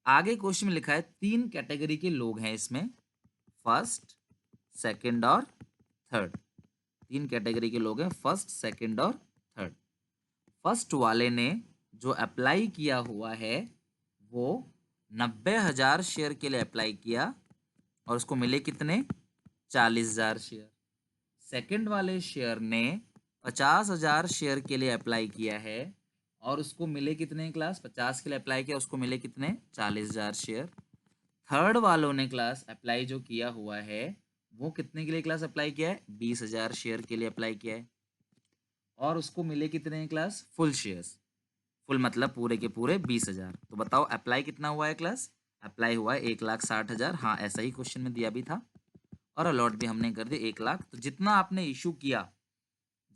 आगे क्वेश्चन में लिखा है 3 कैटेगरी के लोग हैं इसमें, फर्स्ट, सेकंड और थर्ड। 3 कैटेगरी के लोग हैं, फर्स्ट, सेकंड और थर्ड। फर्स्ट वाले ने जो अप्लाई किया हुआ है वो 90,000 शेयर के लिए अप्लाई किया और उसको मिले कितने, 40,000 शेयर। सेकंड वाले शेयर ने 50,000 शेयर के लिए अप्लाई किया है और उसको मिले कितने क्लास, 50 के लिए अप्लाई किया, उसको मिले कितने, 40,000 शेयर। थर्ड वालों ने क्लास अप्लाई जो किया हुआ है वो कितने के लिए क्लास अप्लाई किया है, 20,000 शेयर के लिए अप्लाई किया है और उसको मिले कितने क्लास, फुल शेयर्स। फुल मतलब पूरे के पूरे 20,000। तो बताओ अप्लाई कितना हुआ है क्लास, अप्लाई हुआ है 1,60,000। हाँ, ऐसा ही क्वेश्चन में दिया भी था और अलॉट भी हमने कर दिया 1,00,000। तो जितना आपने इशू किया,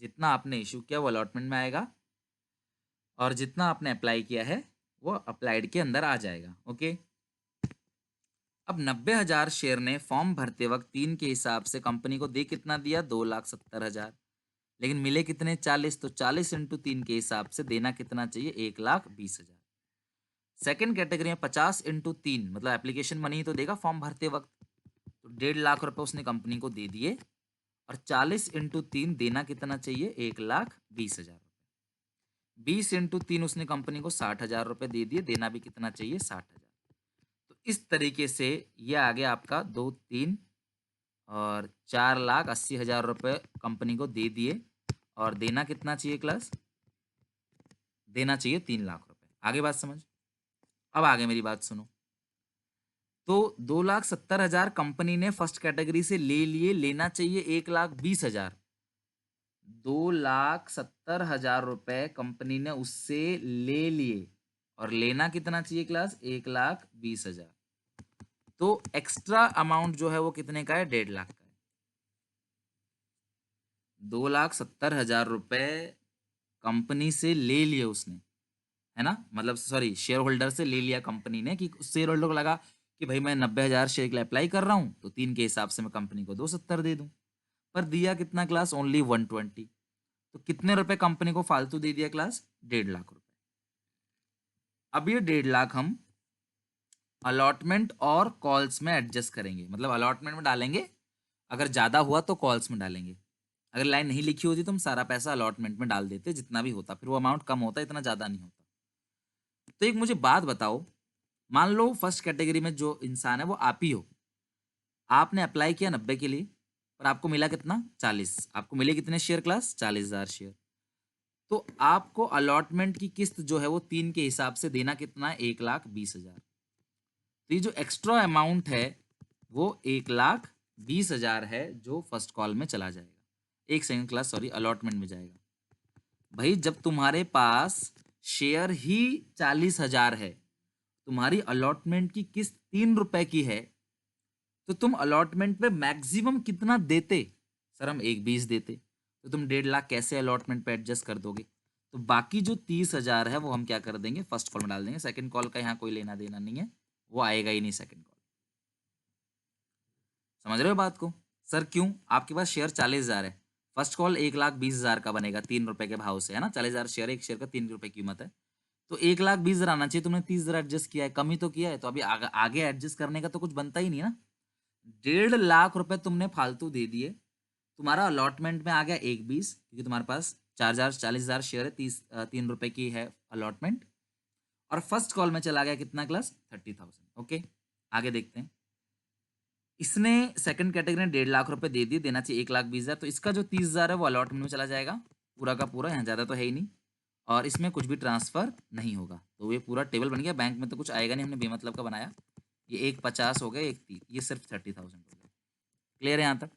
जितना आपने इशू किया वो अलॉटमेंट में आएगा और जितना आपने अप्लाई किया है वो अप्लाइड के अंदर आ जाएगा। ओके, अब 90,000 शेयर ने फॉर्म भरते वक्त 3 के हिसाब से कंपनी को दे कितना दिया, 2,70,000, लेकिन मिले कितने, 40। तो 40 × 3 के हिसाब से देना कितना चाहिए, 1,20,000। सेकंड कैटेगरी में 50 × 3 मतलब एप्लीकेशन मनी तो देगा फॉर्म भरते वक्त, तो 1,50,000 रुपए उसने कंपनी को दे दिए और 40 × 3 देना कितना चाहिए, 1,20,000। 20 × 3 उसने कंपनी को 60,000 रुपए दे दिए, देना भी कितना चाहिए, 60,000। तो इस तरीके से ये आ गया आपका 2, 3 और 4,80,000 रुपए कंपनी को दे दिए और देना कितना चाहिए क्लास, देना चाहिए 3,00,000 रुपए। आगे बात समझ, अब आगे मेरी बात सुनो। तो 2,70,000 कंपनी ने फर्स्ट कैटेगरी से ले लिए, लेना चाहिए 1,20,000। 2,70,000 रुपए कंपनी ने उससे ले लिए और लेना कितना चाहिए क्लास, 1,20,000। तो एक्स्ट्रा अमाउंट जो है वो कितने का है, 1,50,000 का है। 2,70,000 रुपए कंपनी से ले लिए उसने, है ना, मतलब सॉरी शेयर होल्डर से ले लिया कंपनी ने, कि शेयर होल्डर को लगा कि भाई मैं 90,000 शेयर के लिए अप्लाई कर रहा हूँ तो 3 के हिसाब से मैं कंपनी को 270 दे दूं, पर दिया कितना क्लास, ओनली 120। तो कितने रुपए कंपनी को फालतू दे दिया क्लास, 1,50,000 रुपए। अब ये 1,50,000 हम अलॉटमेंट और कॉल्स में एडजस्ट करेंगे, मतलब अलॉटमेंट में डालेंगे, अगर ज्यादा हुआ तो कॉल्स में डालेंगे। अगर लाइन नहीं लिखी होती तो हम सारा पैसा अलॉटमेंट में डाल देते, जितना भी होता, फिर वो अमाउंट कम होता, इतना ज्यादा नहीं होता। तो एक मुझे बात बताओ, मान लो फर्स्ट कैटेगरी में जो इंसान है वो आप ही हो, आपने अप्लाई किया 90 के लिए पर आपको मिला कितना, 40। आपको मिले कितने शेयर क्लास, 40,000 शेयर। तो आपको अलॉटमेंट की किस्त जो है वो 3 के हिसाब से देना कितना है, 1,20,000। तो ये जो एक्स्ट्रा अमाउंट है वो 1,20,000 है जो फर्स्ट कॉल में चला जाएगा, एक सेकंड क्लास सॉरी, अलॉटमेंट में जाएगा। भाई जब तुम्हारे पास शेयर ही 40,000 है, तुम्हारी अलॉटमेंट की किस्त 3 रुपए की है, तो तुम अलॉटमेंट में मैक्सिमम कितना देते, सर हम 1,20 देते, तो तुम 1,50,000 कैसे अलॉटमेंट पे एडजस्ट कर दोगे। तो बाकी जो 30,000 है वो हम क्या कर देंगे, फर्स्ट कॉल में डाल देंगे, सेकंड कॉल का यहाँ कोई लेना देना नहीं है, वो आएगा ही नहीं सेकंड कॉल। समझ रहे हो बात को, सर क्यों, आपके पास शेयर 40,000 है, फर्स्ट कॉल 1,20,000 का बनेगा 3 रुपए के भाव से, है ना, 40,000 शेयर, एक शेयर का 3 रुपए कीमत है, तो 1,20,000 आना चाहिए, तुमने 30,000 एडजस्ट किया है, कमी तो किया है, तो अभी आगे एडजस्ट करने का तो कुछ बनता ही नहीं ना। 1,50,000 रुपए तुमने फालतू दे दिए, तुम्हारा अलॉटमेंट में आ गया 1,20, क्योंकि तुम्हारे पास 40,000 शेयर है, 3 रुपए की है अलॉटमेंट। और फर्स्ट कॉल में चला गया कितना क्लास 30,000। ओके, आगे देखते हैं। इसने सेकंड कैटेगरी में 1.5 लाख रुपए दे दिए, देना चाहिए 1,20,000, तो इसका जो 30,000 है वो अलॉटमेंट में चला जाएगा पूरा का पूरा, यहाँ ज़्यादा तो है ही नहीं, और इसमें कुछ भी ट्रांसफर नहीं होगा। तो ये पूरा टेबल बन गया। बैंक में तो कुछ आएगा नहीं, हमने बेमतलब का बनाया। ये 1,50 हो गया, 1,30, ये सिर्फ 30,000 हो गया। क्लियर है यहाँ तक?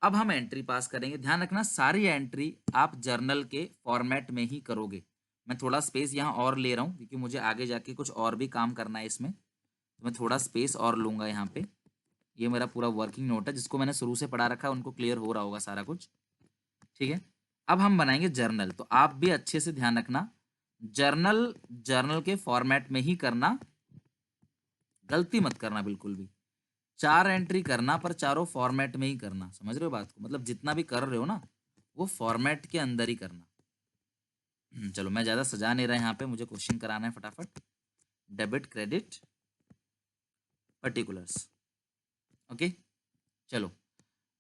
अब हम एंट्री पास करेंगे। ध्यान रखना सारी एंट्री आप जर्नल के फॉर्मेट में ही करोगे। मैं थोड़ा स्पेस यहाँ और ले रहा हूँ क्योंकि मुझे आगे जाके कुछ और भी काम करना है इसमें, तो मैं थोड़ा स्पेस और लूँगा यहाँ पे। ये मेरा पूरा वर्किंग नोट है, जिसको मैंने शुरू से पढ़ा रखा है उनको क्लियर हो रहा होगा सारा कुछ। ठीक है, अब हम बनाएंगे जर्नल। तो आप भी अच्छे से ध्यान रखना, जर्नल के फॉर्मेट में ही करना, गलती मत करना बिल्कुल भी। 4 एंट्री करना, पर चारों फॉर्मेट में ही करना। समझ रहे हो बात को? मतलब जितना भी कर रहे हो ना वो फॉर्मेट के अंदर ही करना। चलो मैं ज़्यादा सजा नहीं रहा यहाँ पे, मुझे क्वेश्चन कराना है फटाफट। Debit, credit, particulars. ओके, चलो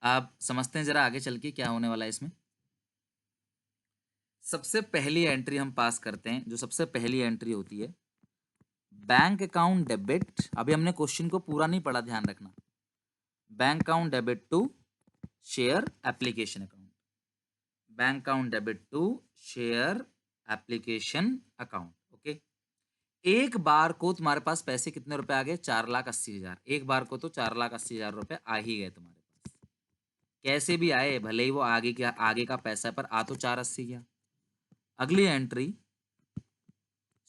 आप समझते हैं जरा आगे चल के क्या होने वाला है इसमें। सबसे पहली एंट्री हम पास करते हैं। जो सबसे पहली एंट्री होती है बैंक अकाउंट डेबिट। अभी हमने क्वेश्चन को पूरा नहीं पढ़ा, ध्यान रखना। Bank account debit to share application account, bank account debit to share application account. Okay, एक बार को तुम्हारे पास पैसे कितने रुपए आ गए? 4,80,000। एक बार को तो 4,80,000 रुपए आ ही गए तुम्हारे पास। कैसे भी आए, भले ही वो आगे का पैसा है, पर आ तो 480 गया। अगली entry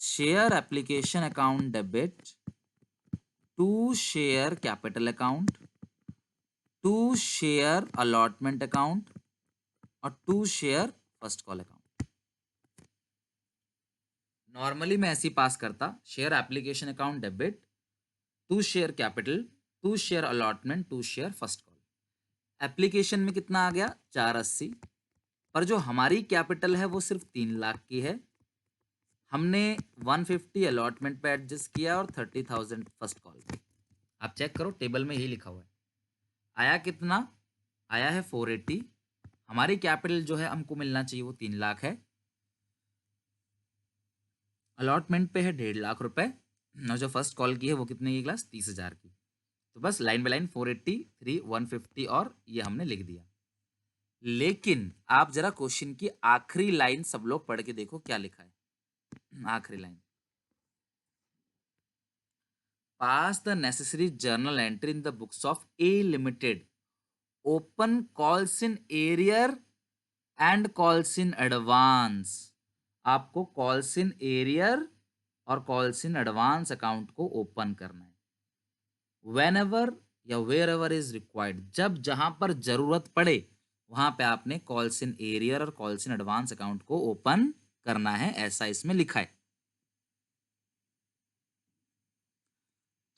share application account debit to share capital account, to share allotment account, और to share first call account. Normally मैं ऐसे ही पास करता, share application account debit to share capital, to share allotment, to share first call. Application में कितना आ गया? 480, पर जो हमारी कैपिटल है वो सिर्फ 3 लाख की है। हमने 150 अलॉटमेंट पे एडजस्ट किया और 30,000 फर्स्ट कॉल पे। आप चेक करो टेबल में यही लिखा हुआ है। आया कितना? आया है 480। हमारी कैपिटल जो है हमको मिलना चाहिए वो 3 लाख है। अलॉटमेंट पे है 1.5 लाख रुपए, और जो फर्स्ट कॉल की है वो कितने की क्लास? 30,000 की। तो बस लाइन बाय लाइन 480, 3, 150 और ये हमने लिख दिया। लेकिन आप जरा क्वेश्चन की आखिरी लाइन सब लोग पढ़ के देखो क्या लिखा है। आखिरी line, pass the necessary journal entry in the books of A limited, open calls in arrear and calls in advance. आपको कॉल्स इन एरियर और कॉल्स इन एडवांस अकाउंट को ओपन करना है। वेन एवर या वेयर एवर इज रिक्वायर्ड, जब जहां पर जरूरत पड़े वहां पे आपने कॉल्स इन एरियर और कॉल्स इन एडवांस अकाउंट को ओपन करना है, ऐसा इसमें लिखा है।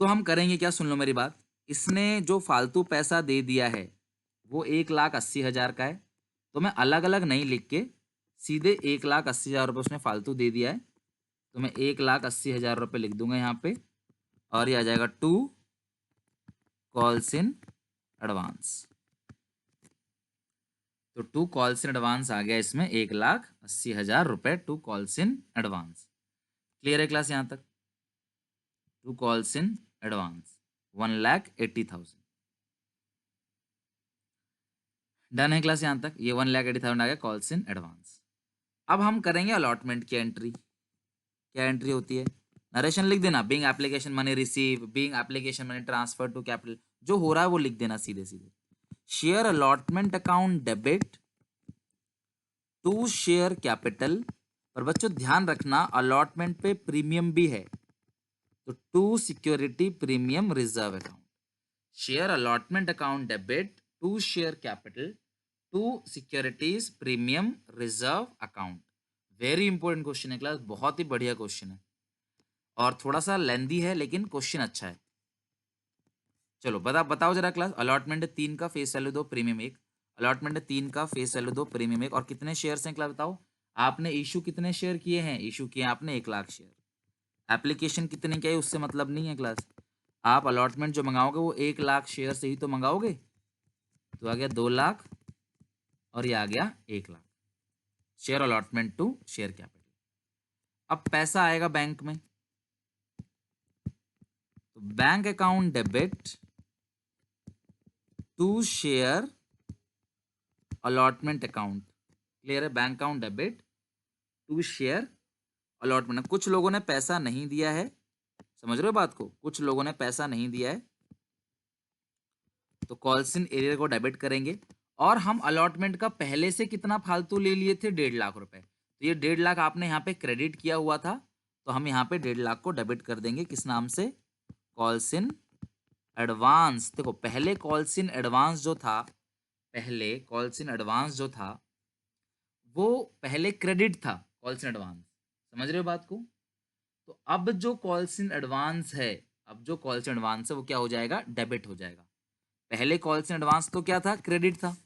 तो हम करेंगे क्या, सुन लो मेरी बात। इसने जो फालतू पैसा दे दिया है वो 1,80,000 का है, तो मैं अलग अलग नहीं लिख के सीधे 1,80,000 रुपये उसने फालतू दे दिया है, तो मैं 1,80,000 रुपये लिख दूंगा यहाँ पे, और ये आ जाएगा टू कॉल्स इन एडवांस। तो टू कॉल्स इन एडवांस आ गया इसमें 1,80,000 रुपये to calls in advance. Clear है क्लास यहाँ तक? To calls in advance 1,80,000। Done है क्लास यहाँ तक? ये 1,80,000 आ गया कॉल्स इन एडवांस। अब हम करेंगे अलॉटमेंट की एंट्री। क्या एंट्री होती है? नरेशन लिख देना, being application money receive, being application money transfer to capital, जो हो रहा है वो लिख देना सीधे सीधे। Share allotment account debit to share capital, पर बच्चों ध्यान रखना अलॉटमेंट पे प्रीमियम भी है, तो to security premium reserve account. Share allotment account debit to share capital to securities premium reserve account. Very important question है क्लास, बहुत ही बढ़िया क्वेश्चन है और थोड़ा सा लेंदी है लेकिन क्वेश्चन अच्छा है। चलो बताओ जरा क्लास, अलॉटमेंट 3 का फेस वैल्यू 2 प्रीमियम 1, अलॉटमेंट 3 का फेस वैल्यू 2 प्रीमियम 1, और कितने शेयर्स हैं क्लास बताओ? आपने इशू कितने शेयर किए हैं? इशू किए आपने 1,00,000 शेयर। एप्लीकेशन कितने की आई उससे मतलब नहीं है क्लास, आप अलॉटमेंट जो मंगाओगे वो 1,00,000 शेयर से ही तो मंगाओगे। तो आ गया 2,00,000 और ये आ गया 1,00,000। Share allotment to share capital. अब पैसा आएगा बैंक में, तो bank account debit to share allotment account. Clear है? Bank account debit to share allotment. कुछ लोगों ने पैसा नहीं दिया है, समझ रहे हो बात को? कुछ लोगों ने पैसा नहीं दिया है, तो कॉल्स इन एरियर को डेबिट करेंगे। और हम अलॉटमेंट का पहले से कितना फालतू ले लिए थे, 1.5 लाख रुपए। तो ये 1.5 लाख आपने यहाँ पे क्रेडिट किया हुआ था, तो हम यहाँ पे 1.5 लाख को डेबिट कर देंगे। किस नाम से? Calls in advance. देखो पहले कॉल्स इन एडवांस जो था, पहले कॉल्स इन एडवांस जो था वो पहले क्रेडिट था, कॉल्स इन एडवांस। समझ रहे हो बात को? तो अब जो कॉल्स इन एडवांस है, अब जो कॉल्स इन एडवांस है वो क्या हो जाएगा? डेबिट हो जाएगा। पहले कॉल्स इन एडवांस तो क्या था? क्रेडिट था,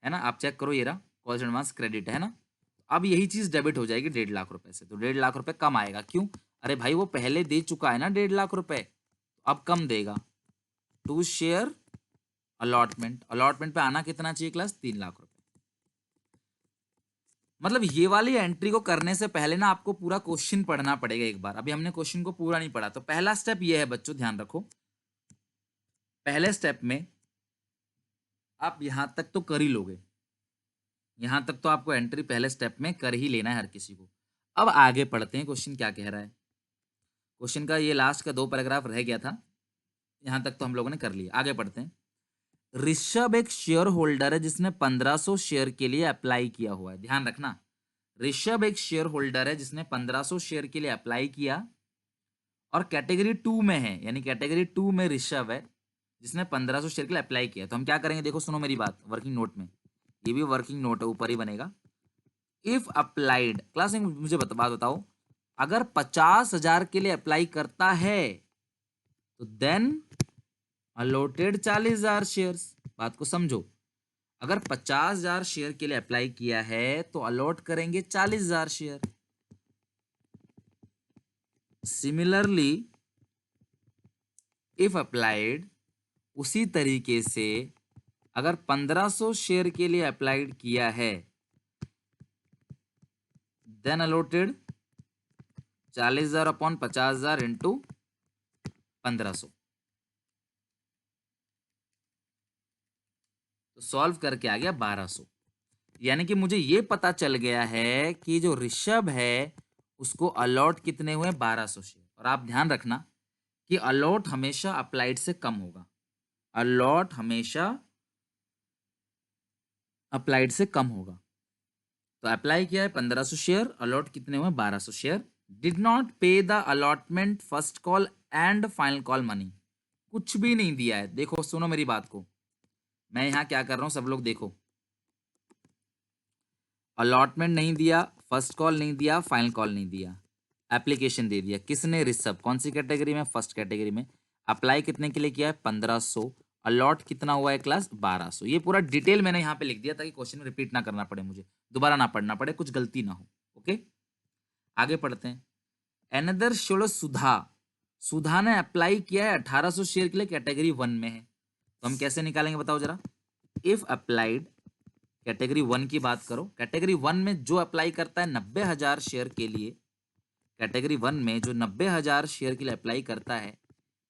है ना? आप चेक करो, ये रहा कॉल्स इन एडवांस क्रेडिट है ना। अब यही चीज डेबिट हो जाएगी 1.5 लाख रुपए से। तो 1.5 लाख रुपए कम आएगा। क्यों? अरे भाई वो पहले दे चुका है ना 1.5 लाख रुपए, तो अब कम देगा। टू शेयर अलॉटमेंट, अलॉटमेंट पे आना कितना चाहिए क्लास? 3 लाख रुपए। मतलब ये वाली एंट्री को करने से पहले ना आपको पूरा क्वेश्चन पढ़ना पड़ेगा एक बार। अभी हमने क्वेश्चन को पूरा नहीं पढ़ा। तो पहला स्टेप ये है बच्चों, ध्यान रखो। पहले स्टेप में आप यहां तक तो कर ही लोगे, यहां तक तो आपको एंट्री पहले स्टेप में कर ही लेना है हर किसी को। अब आगे पढ़ते हैं, क्वेश्चन क्या कह रहा है। क्वेश्चन का ये लास्ट का 2 पैराग्राफ रह गया था, यहां तक तो हम लोगों ने कर लिया। आगे पढ़ते हैं। ऋषभ एक शेयर होल्डर है जिसने 1500 शेयर के लिए अप्लाई किया हुआ है। ध्यान रखना, ऋषभ एक शेयर होल्डर है जिसने 1500 शेयर के लिए अप्लाई किया और कैटेगरी 2 में है, यानी कैटेगरी 2 में ऋषभ है जिसने 1500 शेयर के लिए अप्लाई किया। तो हम क्या करेंगे, देखो सुनो मेरी बात, वर्किंग नोट में, ये भी वर्किंग नोट है, ऊपर ही बनेगा। इफ अप्लाइड, क्लास में मुझे बात बताओ, अगर 50,000 के लिए अप्लाई करता है तो देन अलॉटेड 40,000 शेयर्स। बात को समझो, अगर 50,000 शेयर के लिए अप्लाई किया है तो अलॉट करेंगे 40,000 शेयर। सिमिलरली इफ अप्लाइड, उसी तरीके से अगर 1500 शेयर के लिए अप्लाइड किया है देन अलॉटेड 40,000 अपॉन 50,000 इंटू 1500। तो सॉल्व करके आ गया 1200। यानी कि मुझे ये पता चल गया है कि जो ऋषभ है उसको अलॉट कितने हुए? 1200 शेयर। और आप ध्यान रखना कि अलॉट हमेशा अप्लाइड से कम होगा, अलॉट हमेशा अप्लाइड से कम होगा। तो अप्लाई किया है 1500 शेयर, अलॉट कितने हुए? 1200 शेयर। डिड नॉट पे the allotment first call and final call money, कुछ भी नहीं दिया है। देखो सुनो मेरी बात को, मैं यहां क्या कर रहा हूं, सब लोग देखो। अलॉटमेंट नहीं दिया, फर्स्ट कॉल नहीं दिया, फाइनल कॉल नहीं दिया, एप्लीकेशन दे दिया। किसने? ऋषभ। कौन सी कैटेगरी में? फर्स्ट कैटेगरी में। अप्लाई कितने के लिए किया है? 1500। अलॉट कितना हुआ है क्लास? 1200। ये पूरा डिटेल मैंने यहाँ पे लिख दिया ताकि क्वेश्चन रिपीट ना करना पड़े, मुझे दोबारा ना पढ़ना पड़े, कुछ गलती ना हो। ओके, आगे पढ़ते हैं। एनदर शेड्यूल सुधा, सुधा ने अप्लाई किया है 1800 शेयर के लिए, कैटेगरी 1 में है। तो हम कैसे निकालेंगे बताओ जरा। इफ अप्लाइड, कैटेगरी 1 की बात करो, कैटेगरी 1 में जो अप्लाई करता है 90,000 शेयर के लिए, कैटेगरी 1 में जो 90,000 शेयर के लिए अप्लाई करता है,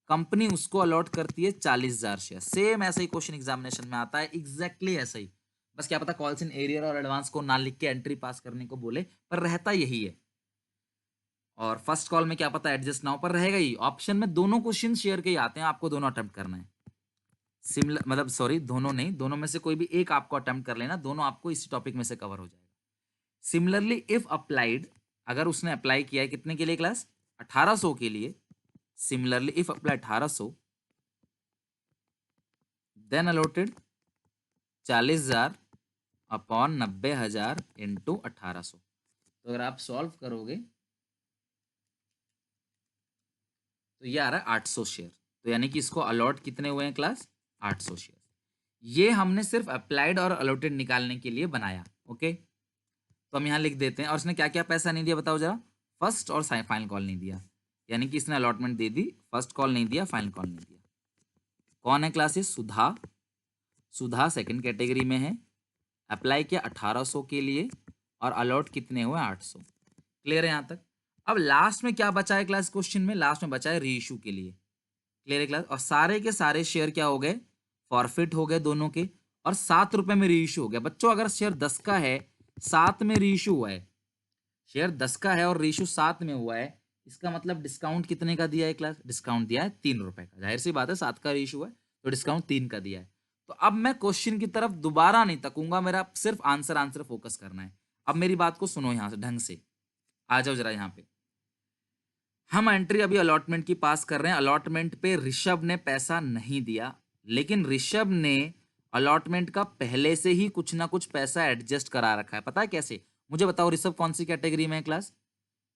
कंपनी उसको अलॉट करती है 40,000 शेयर। सेम ऐसा ही क्वेश्चन एग्जामिनेशन में आता है, एग्जैक्टली ऐसा ही। बस क्या पता कॉल्स इन एरियर और एडवांस को ना लिख के एंट्री पास करने को बोले, पर रहता यही है। और फर्स्ट कॉल में क्या पता एडजस्ट ना हो, पर रहेगा ही। ऑप्शन में दोनों क्वेश्चन शेयर के ही आते हैं, आपको दोनों अटेम्प्ट करना है। सिमिलर मतलब सॉरी, दोनों नहीं, दोनों में से कोई भी एक आपको अटेम्प्ट कर लेना, दोनों आपको इसी टॉपिक में से कवर हो जाएगा। सिमिलरली इफ अप्लाइड, अगर उसने अप्लाई किया है कितने के लिए क्लास? 1800 के लिए। Similarly if apply 1800 then allotted 40,000 upon 90,000 into 1800। तो अगर आप सॉल्व करोगे तो ये आ रहा है 800 शेयर। तो यानी कि इसको अलॉट कितने हुए हैं क्लास? 800 शेयर। ये हमने सिर्फ अप्लाइड और अलॉटेड निकालने के लिए बनाया। ओके, तो हम यहाँ लिख देते हैं। और इसने क्या क्या पैसा नहीं दिया बताओ जरा? फर्स्ट और फाइनल कॉल नहीं दिया, यानी कि इसने अलॉटमेंट दे दी, फर्स्ट कॉल नहीं दिया, फाइनल कॉल नहीं दिया। कौन है क्लासेस? सुधा। सुधा सेकंड कैटेगरी में है, अप्लाई किया 1800 के लिए, और अलॉट कितने हुए 800। क्लियर है यहाँ तक। अब लास्ट में क्या बचा है क्लास क्वेश्चन में, लास्ट में बचा है रीइशू के लिए। क्लियर है क्लास। और सारे के सारे शेयर क्या हो गए, फॉरफिट हो गए दोनों के, और 7 रुपए में रीइशू हो गया। बच्चों अगर शेयर 10 का है, 7 में रीइशू हुआ है, शेयर 10 का है और रीइशू 7 में हुआ है, इसका मतलब डिस्काउंट कितने का दिया है क्लास, डिस्काउंट दिया है 3 रुपए का। जाहिर सी बात है 7 का रीइशू है तो डिस्काउंट 3 का दिया है। तो अब मैं क्वेश्चन की तरफ दोबारा नहीं तकूंगा, मेरा सिर्फ आंसर फोकस करना है। अब मेरी बात को सुनो यहां से ढंग से, आ जाओ जरा यहाँ पे। हम एंट्री अभी अलॉटमेंट की पास कर रहे हैं। अलॉटमेंट पे ऋषभ ने पैसा नहीं दिया, लेकिन ऋषभ ने अलॉटमेंट का पहले से ही कुछ ना कुछ पैसा एडजस्ट करा रखा है। पता है कैसे, मुझे बताओ। ऋषभ कौन सी कैटेगरी में है क्लास,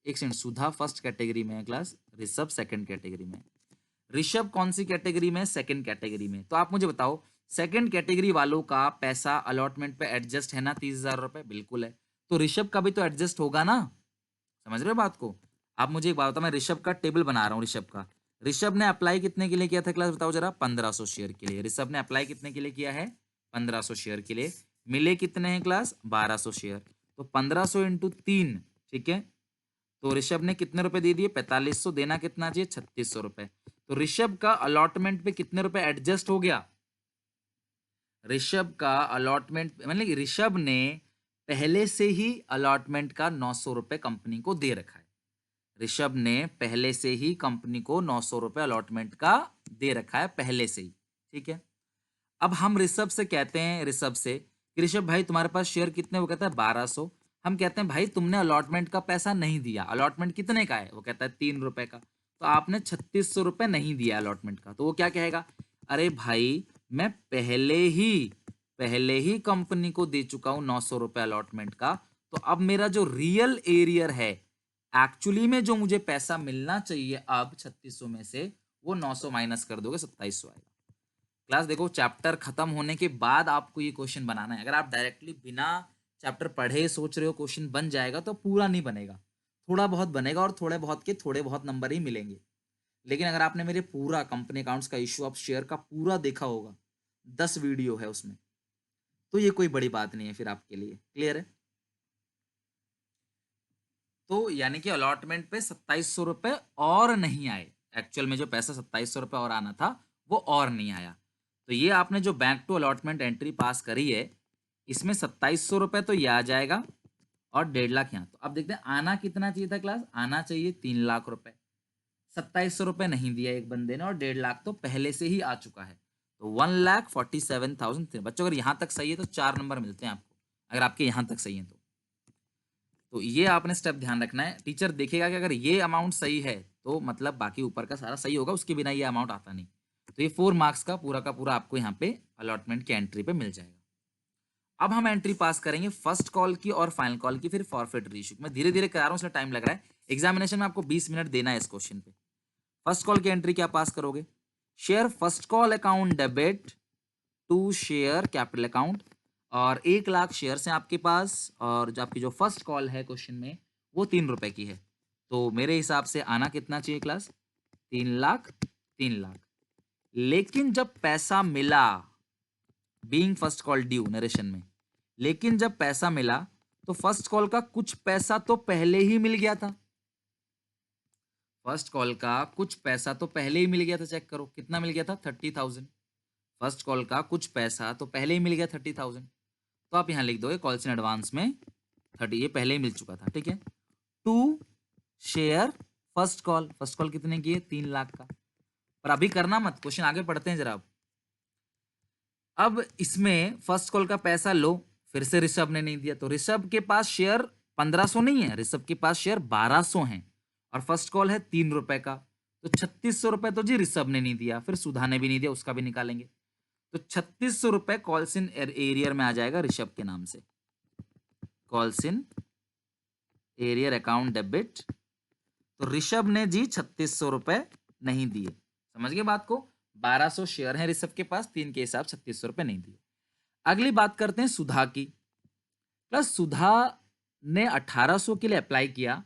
एक सेकंड, सुधा फर्स्ट कैटेगरी में है क्लास, ऋषभ सेकंड कैटेगरी में। ऋषभ कौन सी कैटेगरी में, सेकंड कैटेगरी में। तो आप मुझे बताओ, सेकंड कैटेगरी वालों का पैसा अलॉटमेंट पे एडजस्ट है ना 30,000 रुपए, बिल्कुल है। तो ऋषभ का भी तो एडजस्ट होगा ना, समझ रहे हो बात को। आप मुझे एक बात बताओ, मैं ऋषभ का टेबल बना रहा हूँ। ऋषभ का, ऋषभ ने अप्लाई कितने के लिए किया था क्लास, बताओ जरा, 1500 शेयर के लिए। ऋषभ ने अप्लाई कितने के लिए किया है, 1500 शेयर के लिए। मिले कितने हैं क्लास, 1200 शेयर। तो 1500 इंटू 3, ठीक है। तो ऋषभ ने कितने रुपए दे दिए, 4500। देना कितना चाहिए, 3600 रुपए। तो ऋषभ का अलॉटमेंट पे कितने रुपए एडजस्ट हो गया, ऋषभ का अलॉटमेंट मतलब कि ऋषभ ने पहले से ही अलॉटमेंट का 900 रुपए कंपनी को दे रखा है। ऋषभ ने पहले से ही कंपनी को 900 रुपए अलॉटमेंट का दे रखा है पहले से ही, ठीक है। अब हम ऋषभ से कहते हैं, ऋषभ से कि ऋषभ भाई तुम्हारे पास शेयर कितने, वो कहता है 1200। हम कहते हैं भाई तुमने अलॉटमेंट का पैसा नहीं दिया, अलॉटमेंट कितने का है, वो कहता है 3 रुपए का। तो आपने 3600 रुपए नहीं दिया अलॉटमेंट का। तो वो क्या कहेगा, अरे भाई मैं पहले ही कंपनी को दे चुका हूं 900 रुपए अलॉटमेंट का। तो अब मेरा जो रियल एरियर है, एक्चुअली में जो मुझे पैसा मिलना चाहिए अब 3600 में से, वो 900 माइनस कर दोगे, 2700 आएगा। क्लास देखो, चैप्टर खत्म होने के बाद आपको ये क्वेश्चन बनाना है। अगर आप डायरेक्टली बिना चैप्टर पढ़े सोच रहे हो क्वेश्चन बन जाएगा, तो पूरा नहीं बनेगा, थोड़ा बहुत बनेगा, और थोड़े बहुत के थोड़े बहुत नंबर ही मिलेंगे। लेकिन अगर आपने मेरे पूरा कंपनी अकाउंट्स का इशू ऑफ शेयर का पूरा देखा होगा, 10 वीडियो है उसमें, तो ये कोई बड़ी बात नहीं है फिर आपके लिए। क्लियर है। तो यानी कि अलॉटमेंट पे 2700 रुपए और नहीं आए, एक्चुअल में जो पैसा 2700 रुपए और आना था वो और नहीं आया। तो ये आपने जो बैंक टू अलॉटमेंट एंट्री पास करी है, इसमें 2700 रुपए तो ये आ जाएगा और 1.5 लाख यहाँ। तो अब देखते हैं आना कितना चाहिए था क्लास, आना चाहिए 3 लाख रुपए। 2700 रुपए नहीं दिया एक बंदे ने, और 1.5 लाख तो पहले से ही आ चुका है। तो 1,47,000। बच्चों अगर यहाँ तक सही है तो 4 नंबर मिलते हैं आपको, अगर आपके यहाँ तक सही है तो ये आपने स्टेप ध्यान रखना है। टीचर देखेगा कि अगर ये अमाउंट सही है तो मतलब बाकी ऊपर का सारा सही होगा, उसके बिना ये अमाउंट आता नहीं। तो ये 4 मार्क्स का पूरा आपको यहाँ पे अलॉटमेंट की एंट्री पे मिल जाएगा। अब हम एंट्री पास करेंगे फर्स्ट कॉल की और फाइनल कॉल की, फिर फॉरफिट रीइश्यू। मैं धीरे धीरे करा रहा हूँ इसलिए टाइम लग रहा है। एग्जामिनेशन में आपको 20 मिनट देना है इस क्वेश्चन पे। फर्स्ट कॉल की एंट्री क्या पास करोगे, share first call account debit to share capital account, और 1 लाख शेयर्स हैं आपके पास, और जो आपकी जो फर्स्ट कॉल है क्वेश्चन में वो 3 रुपए की है। तो मेरे हिसाब से आना कितना चाहिए क्लास, 3 लाख, 3 लाख। लेकिन जब पैसा मिला, being first call due narration में, लेकिन जब पैसा मिला तो फर्स्ट कॉल का कुछ पैसा तो पहले ही मिल गया था। फर्स्ट कॉल का कुछ पैसा तो पहले ही मिल गया था। चेक करो कितना मिल गया था, 30,000। फर्स्ट कॉल का कुछ पैसा तो पहले ही मिल गया 30,000। तो आप यहां लिख दोगे कॉल्स इन एडवांस में 30, ये पहले ही मिल चुका था, ठीक है। To share first call, first call कितने की है, 3 लाख का। पर अभी करना मत, क्वेश्चन आगे पढ़ते हैं जरा। अब इसमें फर्स्ट कॉल का पैसा लो, फिर से ऋषभ ने नहीं दिया, तो ऋषभ के पास शेयर 1500 नहीं है, ऋषभ के पास शेयर 1200 हैं, और फर्स्ट कॉल है 3 रुपए का। तो 3600 रुपए तो जी ऋषभ ने नहीं दिया, फिर सुधा ने भी नहीं दिया, उसका भी निकालेंगे। तो 3600 रुपए कॉल्स इन एरियर में आ जाएगा ऋषभ के नाम से, calls in arrear account debit. तो ऋषभ ने जी 3600 रुपए नहीं दिए, समझ गए बात को। 1200 शेयर है ऋषभ के पास, 3 के हिसाब 3600 रुपए नहीं दिए। अगली बात करते हैं सुधा की। प्लस सुधा ने 1800 के लिए अप्लाई किया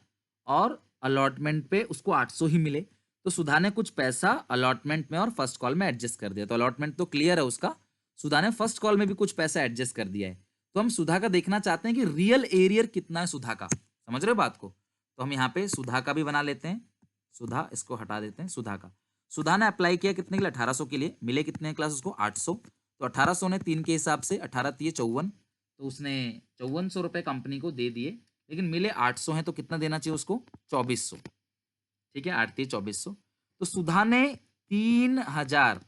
और अलॉटमेंट पे उसको 800 ही मिले। तो सुधा ने कुछ पैसा अलॉटमेंट में और फर्स्ट कॉल में एडजस्ट कर दिया। तो अलॉटमेंट तो क्लियर है उसका, सुधा ने फर्स्ट कॉल में भी कुछ पैसा एडजस्ट कर दिया है। तो हम सुधा का देखना चाहते हैं कि रियल एरियर कितना है सुधा का, समझ रहे हो बात को। तो हम यहाँ पे सुधा का भी बना लेते हैं, सुधा इसको हटा देते हैं, सुधा का। सुधा ने अप्लाई किया कितने के लिए, 1800 के लिए। मिले कितने क्लास उसको, 800। तो 1800 ने 3 के हिसाब से 18 3 54, तो उसने 5400 रुपये कंपनी को दे दिए। लेकिन मिले 800 हैं, तो कितना देना चाहिए उसको, 2400। ठीक है, 8 3 2400। तो सुधा ने 3000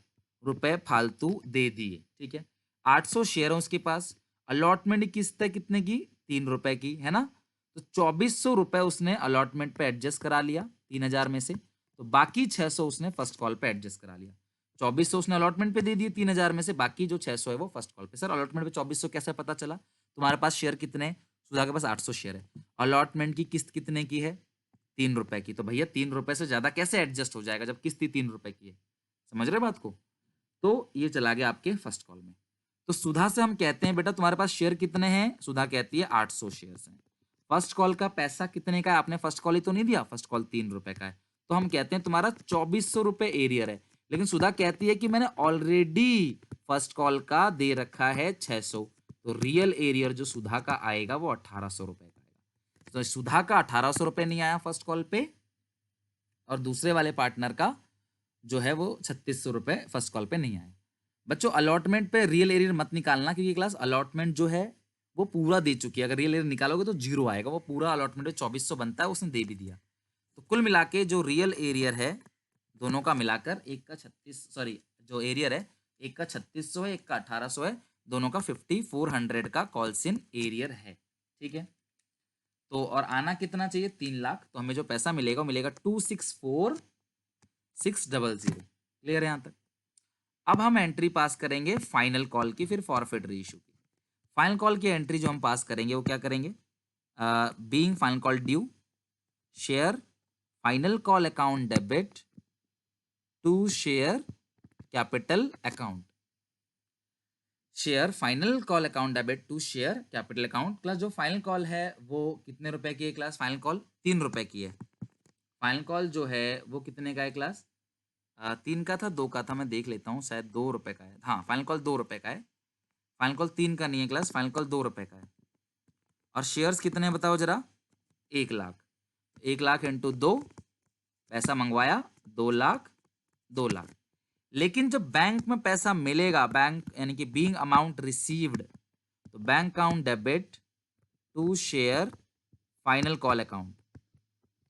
रुपये फालतू दे दिए। ठीक है, 800 शेयर है उसके पास। अलॉटमेंट किस्त है कितने की, 3 रुपए की, है ना। तो 2400 रुपए उसने अलॉटमेंट पे एडजस्ट करा लिया 3000 में से। तो बाकी 600 उसने फर्स्ट कॉल पे एडजस्ट करा लिया। 2400 उसने अलॉटमेंट पे दे दिए 3000 में से, बाकी जो 600 है वो फर्स्ट कॉल पे। सर अलॉटमेंट पे 2400 कैसे पता चला, तुम्हारे पास शेयर कितने हैं, सुधा के पास 800 शेयर है। अलॉटमेंट की किस्त कितने की है, 3 रुपए की। तो भैया 3 रुपए से ज्यादा कैसे एडजस्ट हो जाएगा जब किस्त ही 3 रुपए की है, समझ रहे बात को। तो ये चला गया आपके फर्स्ट कॉल में। तो सुधा से हम कहते हैं बेटा तुम्हारे पास शेयर कितने हैं, सुधा कहती है 800 शेयर हैं। फर्स्ट कॉल का पैसा कितने का है, आपने फर्स्ट कॉल ही तो नहीं दिया, फर्स्ट कॉल 3 रुपए का है। तो हम कहते हैं तुम्हारा 2400 रुपए एरियर है। लेकिन सुधा कहती है कि मैंने ऑलरेडी फर्स्ट कॉल का दे रखा है 600। तो रियल एरियर जो सुधा का आएगा वो 1800 रुपए का आएगा। तो सुधा का 1800 रुपए नहीं आया फर्स्ट कॉल पे, और दूसरे वाले पार्टनर का जो है वो 3600 रुपए फर्स्ट कॉल पे नहीं आया। बच्चों अलॉटमेंट पे रियल एरियर मत निकालना, क्योंकि क्लास अलॉटमेंट जो है वो पूरा दे चुकी है। अगर रियल एरियर निकालोगे तो 0 आएगा, वो पूरा अलॉटमेंट 2400 बनता है, उसने दे भी दिया। तो कुल मिला के जो रियल एरियर है दोनों का मिलाकर, एक का 36, सॉरी जो एरियर है एक का 3600 है, एक का 1800 है, दोनों का 5400 का कॉल्सिन एरियर है। ठीक है, तो और आना कितना चाहिए, 3 लाख। तो हमें जो पैसा मिलेगा वो मिलेगा 264600। क्लियर है यहाँ तक। अब हम एंट्री पास करेंगे फाइनल कॉल की, फिर फॉरफिट रीइश्यू की। फाइनल कॉल की एंट्री जो हम पास करेंगे वो क्या करेंगे, being final call due, share final call account debit to share capital account. Share final call account debit to share capital account. Class जो फाइनल कॉल है वो कितने रुपए की है क्लास, फाइनल कॉल 3 रुपए की है। फाइनल कॉल जो है वो कितने का है क्लास, 3 का था, 2 का था, मैं देख लेता हूँ, शायद 2 रुपए का है। हाँ फाइनल कॉल 2 रुपए का है, फाइनल कॉल 3 का नहीं है क्लास, फाइनल कॉल 2 रुपए का है। और शेयर्स कितने बताओ जरा, 1 लाख। 1 लाख इंटू 2, पैसा मंगवाया 2 लाख, 2 लाख। लेकिन जब बैंक में पैसा मिलेगा, बैंक यानी कि बीइंग अमाउंट रिसीव्ड, तो bank account debit to share final call account.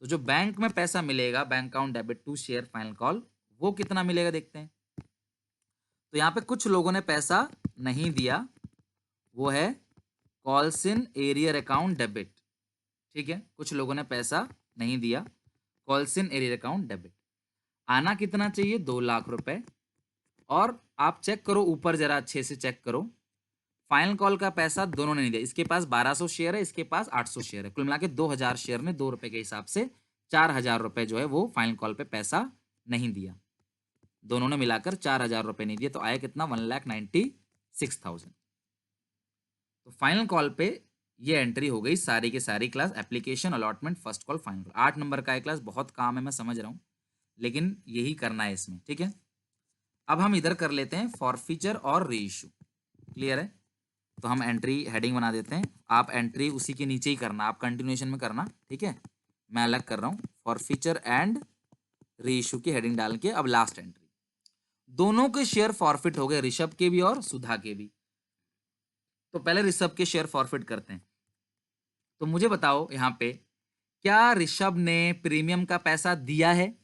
तो जो बैंक में पैसा मिलेगा, bank account debit to share final call, वो कितना मिलेगा देखते हैं। तो यहाँ पे कुछ लोगों ने पैसा नहीं दिया, वो है कॉल्सिन एरियर अकाउंट डेबिट। ठीक है, कुछ लोगों ने पैसा नहीं दिया, कॉल्सिन एरियर अकाउंट डेबिट। आना कितना चाहिए, 2 लाख रुपए। और आप चेक करो ऊपर जरा अच्छे से चेक करो, फाइनल कॉल का पैसा दोनों ने नहीं दिया। इसके पास 1200 शेयर है, इसके पास 800 शेयर है, कुल मिला के 2000 शेयर ने 2 रुपए के हिसाब से 4000 रुपए जो है वो फाइनल कॉल पे पैसा नहीं दिया। दोनों ने मिलाकर 4000 रुपए नहीं दिए, तो आया कितना, 1,96,000। तो फाइनल कॉल पे ये एंट्री हो गई सारी की सारी class, application allotment first call final call. 8 number का है क्लास, बहुत काम है मैं समझ रहा हूँ, लेकिन यही करना है इसमें। ठीक है, अब हम इधर कर लेते हैं फॉरफीचर और रीइश्यू। क्लियर है, तो हम एंट्री हेडिंग बना देते हैं, आप एंट्री उसी के नीचे ही करना, आप कंटिन्यूएशन में करना। ठीक है, मैं अलग कर रहा हूँ, फॉरफीचर एंड रीइश्यू की हेडिंग डाल के। अब लास्ट एंट्री, दोनों के शेयर फॉरफिट हो गए, ऋषभ के भी और सुधा के भी। तो पहले ऋषभ के शेयर फॉरफिट करते हैं। तो मुझे बताओ यहाँ पे, क्या ऋषभ ने प्रीमियम का पैसा दिया है,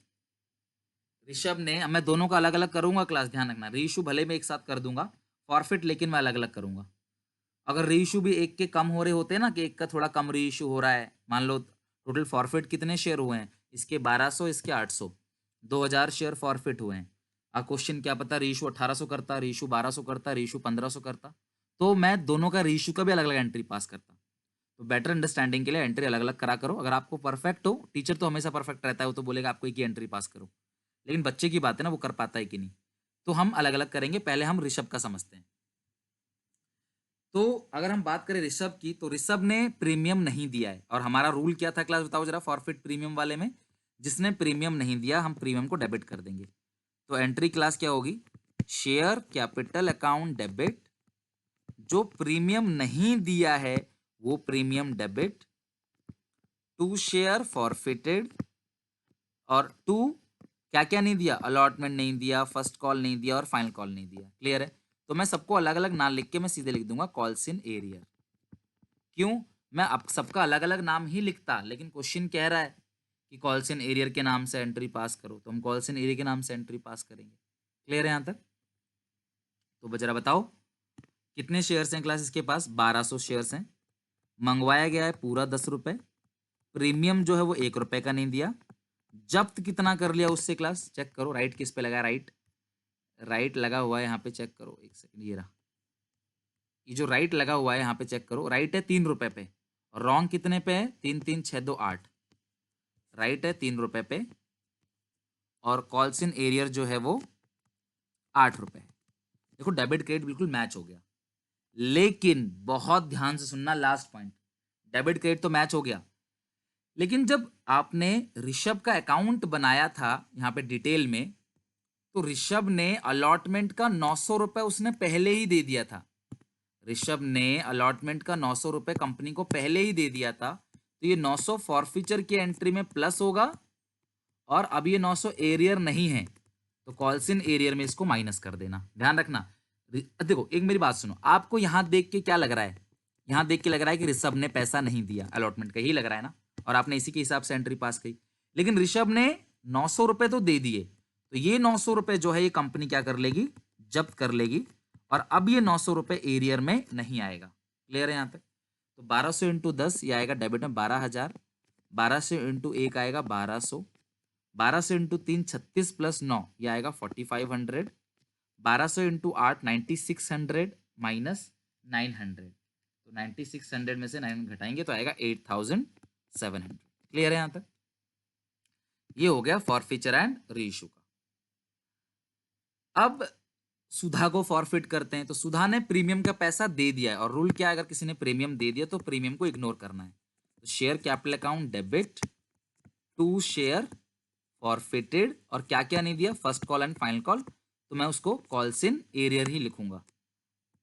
ऋषभ ने, मैं दोनों का अलग अलग करूंगा क्लास, ध्यान रखना। रीइश्यू भले मैं एक साथ कर दूंगा, फॉरफिट लेकिन मैं अलग अलग करूंगा। अगर रीइश्यू भी एक के कम हो रहे होते हैं ना, कि एक का थोड़ा कम रीइश्यू हो रहा है, मान लो टोटल फॉरफिट कितने शेयर हुए हैं, इसके 1200, इसके 800, 2000 शेयर फॉरफिट हुए हैं। अब क्वेश्चन क्या पता रीइश्यू 1800 करता, रीइश्यू 1200 करता, रीइश्यू 1500 करता, तो मैं दोनों का रीइश्यू का भी अलग अलग एंट्री पास करता। तो बेटर अंडरस्टैंडिंग के लिए एंट्री अलग अलग करा करो। अगर आपको परफेक्ट हो, टीचर तो हमेशा परफेक्ट रहता है, वो तो बोलेगा आपको एक ही एंट्री पास करो, लेकिन बच्चे की बात है ना, वो कर पाता है कि नहीं। तो हम अलग अलग करेंगे, पहले हम ऋषभ का समझते हैं। तो अगर हम बात करें ऋषभ की, तो ऋषभ ने प्रीमियम नहीं दिया है, और हमारा रूल क्या था क्लास बताओ जरा, फॉरफिट प्रीमियम वाले में, जिसने प्रीमियम नहीं दिया हम प्रीमियम को डेबिट कर देंगे। तो एंट्री क्लास क्या होगी, शेयर कैपिटल अकाउंट डेबिट जो प्रीमियम नहीं दिया है वो premium debit, to share forfeited, और टू क्या क्या नहीं दिया, अलॉटमेंट नहीं दिया, फर्स्ट कॉल नहीं दिया और फाइनल कॉल नहीं दिया। क्लियर है? तो मैं सबको अलग अलग नाम लिख के मैं सीधे लिख दूंगा कॉल्स इन एरियर। क्यों? मैं अब सबका अलग अलग नाम ही लिखता, लेकिन क्वेश्चन कह रहा है कि कॉल्स इन एरियर के नाम से एंट्री पास करो, तो हम कॉल्स इन एरियर के नाम से एंट्री पास करेंगे। क्लियर है यहाँ तक? तो जरा बताओ कितने शेयर्स हैं क्लास इसके पास? 1200 शेयर्स हैं। मंगवाया गया है पूरा 10 रुपए। प्रीमियम जो है वो 1 रुपए का नहीं दिया। जब्त कितना कर लिया उससे क्लास? चेक करो, राइट किस पे लगा है? राइट, राइट लगा हुआ है यहाँ पे, चेक करो एक सेकंड, ये रहा। ये जो राइट लगा हुआ है यहाँ पे चेक करो, राइट है 3 रुपए पे, और रॉन्ग कितने पे है? 3 3 6 2 8। राइट है 3 रुपए पे, और कॉल्स इन एरियर जो है वो 8 रुपए। देखो डेबिट क्रेडिट बिल्कुल मैच हो गया, लेकिन बहुत ध्यान से सुनना, लास्ट पॉइंट, डेबिट क्रेडिट तो मैच हो गया, लेकिन जब आपने ऋषभ का अकाउंट बनाया था यहाँ पे डिटेल में, तो ऋषभ ने अलॉटमेंट का 900 रुपए उसने पहले ही दे दिया था। ऋषभ ने अलॉटमेंट का 900 रुपए कंपनी को पहले ही दे दिया था, तो ये 900 फॉरफीचर की एंट्री में प्लस होगा, और अब ये 900 एरियर नहीं है, तो कॉल्स इन एरियर में इसको माइनस कर देना। ध्यान रखना। देखो एक मेरी बात सुनो, आपको यहां देख के क्या लग रहा है? यहां देख के लग रहा है कि ऋषभ ने पैसा नहीं दिया अलॉटमेंट का, यही लग रहा है ना, और आपने इसी के हिसाब से एंट्री पास की। लेकिन ऋषभ ने 900 रुपए तो दे दिए, तो ये 900 रुपए जो है ये कंपनी क्या कर लेगी? जब्त कर लेगी, और अब ये 900 रुपए एरियर में नहीं आएगा। क्लियर है यहाँ तक? तो 1200 इंटू 10 ये आएगा डेबिट में 12,000, 1200 इंटू 1 आएगा 1200, 1200 इंटू 3 36 प्लस 9 ये आएगा 4500, 1200 इंटू 8 9600 माइनस 900, तो 9600 में से 9 घटाएंगे तो आएगा 8700। क्लियर है यहाँ तक? ये हो गया फॉरफीचर एंड रीइश्यू का। अब सुधा को फॉरफिट करते हैं, तो सुधा ने प्रीमियम का पैसा दे दिया है, और रूल क्या है? अगर किसी ने प्रीमियम दे दिया तो प्रीमियम को इग्नोर करना है। तो share capital account debit, to share forfeited, और क्या क्या नहीं दिया, first call and final call, तो मैं उसको कॉल्स इन एरियर ही लिखूंगा।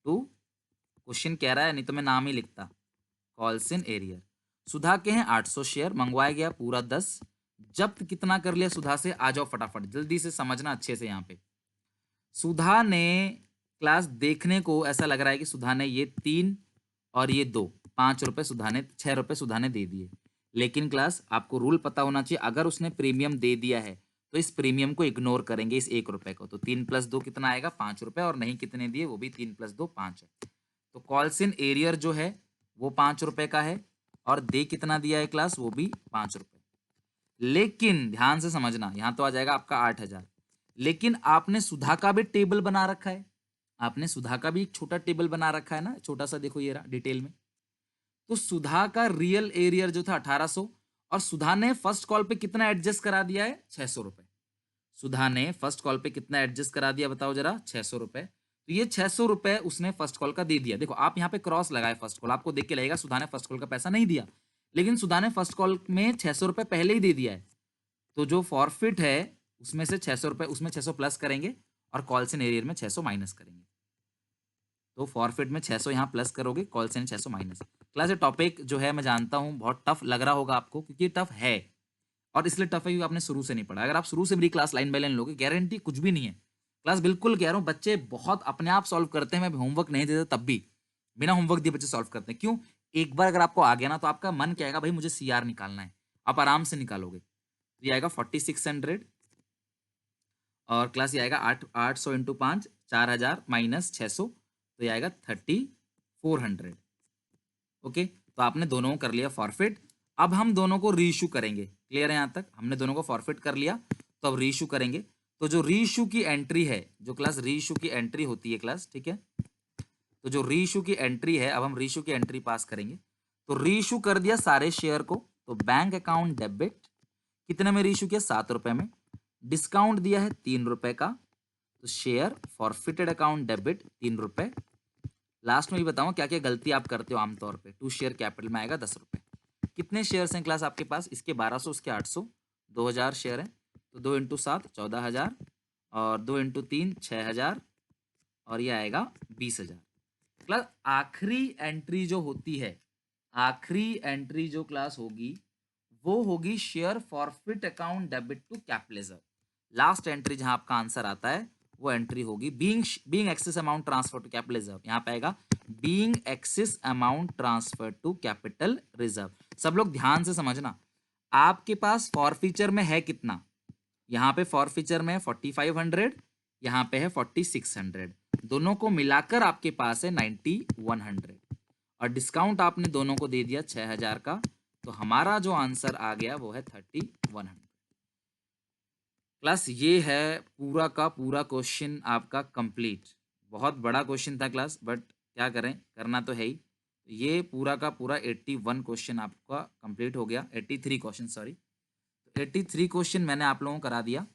टू, क्वेश्चन कह रहा है नहीं तो मैं नाम ही लिखता, कॉल्स इन एरियर। सुधा के हैं 800 शेयर, मंगवाया गया पूरा 10, जब्त कितना कर लिया सुधा से? आ जाओ फटाफट, जल्दी से समझना अच्छे से। यहाँ पे सुधा ने क्लास देखने को ऐसा लग रहा है कि सुधा ने ये 3 और ये 2, 5 रुपए सुधा ने, 6 रुपए सुधा ने दे दिए, लेकिन क्लास आपको रूल पता होना चाहिए, अगर उसने प्रीमियम दे दिया है तो इस प्रीमियम को इग्नोर करेंगे, इस 1 रुपए को। तो 3 प्लस 2 कितना आएगा? 5 रुपए, और नहीं कितने दिए? वो भी 3 प्लस 2 5 है। तो कॉल्स इन एरियर जो है वो 5 रुपए का है, और दे कितना दिया है क्लास? वो भी 5 रुपए। लेकिन ध्यान से समझना, यहां तो आ जाएगा आपका 8,000, लेकिन आपने सुधा का भी टेबल बना रखा है, आपने सुधा का भी एक छोटा टेबल बना रखा है ना, छोटा सा, देखो ये रहा डिटेल में। तो सुधा का रियल एरियर जो था 1800, और सुधा ने फर्स्ट कॉल पे कितना एडजस्ट करा दिया है? 600 रुपए। सुधा ने फर्स्ट कॉल पे कितना एडजस्ट करा दिया बताओ जरा? 600 रुपए। तो ये 600 रुपए उसने फर्स्ट कॉल का दे दिया। देखो आप यहाँ पे क्रॉस लगाए फर्स्ट कॉल, आपको देख के लगेगा सुधा ने फर्स्ट कॉल का पैसा नहीं दिया, लेकिन सुधा ने फर्स्ट कॉल में 600 रुपए पहले ही दे दिया है। तो जो फॉरफिट है उसमें से 600 रुपए, उसमें 600 प्लस करेंगे, और कॉल्स इन एरियर में 600 माइनस करेंगे। तो फॉरफिट में 600 यहाँ प्लस करोगे, कॉल्स इन 600 माइनस। क्लास ये टॉपिक जो है मैं जानता हूँ बहुत टफ लग रहा होगा आपको, क्योंकि टफ है, और इसलिए टफ है क्योंकि आपने शुरू से नहीं पढ़ा। अगर आप शुरू से मेरी क्लास लाइन बाय लाइन लोगे, गारंटी कुछ भी नहीं है। क्लास बिल्कुल कह रहा हूँ, बच्चे बहुत अपने आप सॉल्व करते हैं, मैं होमवर्क नहीं देता तब भी, बिना होमवर्क दिए बच्चे सॉल्व करते हैं। क्यों? एक बार अगर आपको आ गया ना, तो आपका मन कहेगा भाई मुझे CR निकालना है, आप आराम से निकालोगे। तो ये आएगा 4600, और क्लास ये आएगा 800 इंटू 5 4000 माइनस 600, तो ये आएगा 3400। ओके, तो आपने दोनों को कर लिया फॉरफिट। अब हम दोनों को रीइश्यू करेंगे। क्लियर है यहाँ तक? हमने दोनों को फॉरफिट कर लिया, तो अब रीइश्यू करेंगे। तो जो रीइश्यू की एंट्री है, जो क्लास रीइश्यू की एंट्री होती है क्लास, ठीक है, तो जो रीइश्यू की एंट्री है, अब हम रीइश्यू की एंट्री पास करेंगे। तो रीइश्यू कर दिया सारे शेयर को, तो बैंक अकाउंट डेबिट, कितने में रीइश्यू किया? 7 रुपए में। डिस्काउंट दिया है 3 रुपए का, तो शेयर फॉरफिटेड अकाउंट डेबिट 3 रुपए। लास्ट में भी बताऊं क्या क्या गलती आप करते हो आमतौर पे। टू शेयर कैपिटल में आएगा 10 रुपए। कितने शेयर्स हैं क्लास आपके पास? इसके 1200, उसके 800, 2000 शेयर हैं, तो 2 इंटू 7 14,000, और 2 इंटू 3 6,000, और ये आएगा 20,000। क्लास आखिरी एंट्री जो होती है, आखिरी एंट्री जो क्लास होगी वो होगी share forfeit account debit to capitalism. Last entry जहां आपका आंसर आता है वो एंट्री होगी being excess amount transfer to capital reserve. यहां पे आएगा being excess amount transfer to capital reserve. सब लोग ध्यान से समझना, आपके पास फॉरफीचर में है कितना, यहाँ पे फॉरफीचर में 4500, यहाँ पे है 4600, दोनों को मिलाकर आपके पास है 9100 और डिस्काउंट आपने दोनों को दे दिया 6000 का, तो हमारा जो आंसर आ गया वो है 3100। क्लास ये है पूरा का पूरा क्वेश्चन आपका कंप्लीट। बहुत बड़ा क्वेश्चन था क्लास, बट क्या करें, करना तो है ही। ये पूरा का पूरा 81 क्वेश्चन आपका कंप्लीट हो गया, 83 क्वेश्चन सॉरी। 83 क्वेश्चन मैंने आप लोगों को करा दिया।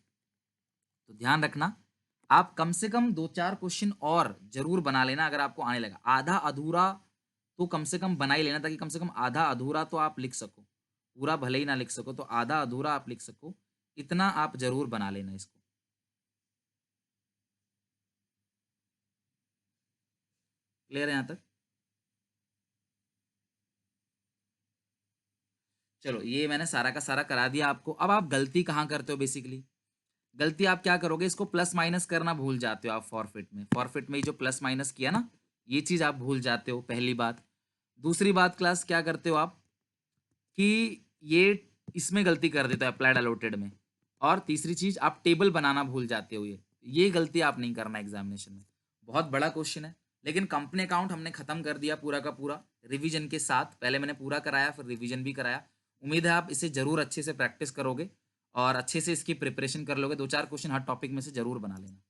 तो ध्यान रखना, आप कम से कम 2-4 क्वेश्चन और जरूर बना लेना अगर आपको आने लगा। आधा अधूरा तो कम से कम बना ही लेना, ताकि कम से कम आधा अधूरा तो आप लिख सको, पूरा भले ही ना लिख सको तो आधा अधूरा आप लिख सको, इतना आप जरूर बना लेना इसको। क्लियर है यहां तक? चलो ये मैंने सारा का सारा करा दिया आपको। अब आप गलती कहाँ करते हो बेसिकली, गलती आप क्या करोगे, इसको प्लस माइनस करना भूल जाते हो आप फॉरफिट में। फॉरफिट में ये जो प्लस माइनस किया ना, ये चीज आप भूल जाते हो, पहली बात। दूसरी बात क्लास क्या करते हो आप कि ये इसमें गलती कर देते हो अप्लाइड अलॉटेड में। और तीसरी चीज आप टेबल बनाना भूल जाते हो, ये गलती आप नहीं करना एग्जामिनेशन में। बहुत बड़ा क्वेश्चन है, लेकिन कंपनी अकाउंट हमने खत्म कर दिया पूरा का पूरा रिवीजन के साथ। पहले मैंने पूरा कराया, फिर रिवीजन भी कराया। उम्मीद है आप इसे जरूर अच्छे से प्रैक्टिस करोगे और अच्छे से इसकी प्रिपरेशन कर लोगे। 2-4 क्वेश्चन हर टॉपिक में से जरूर बना लेना।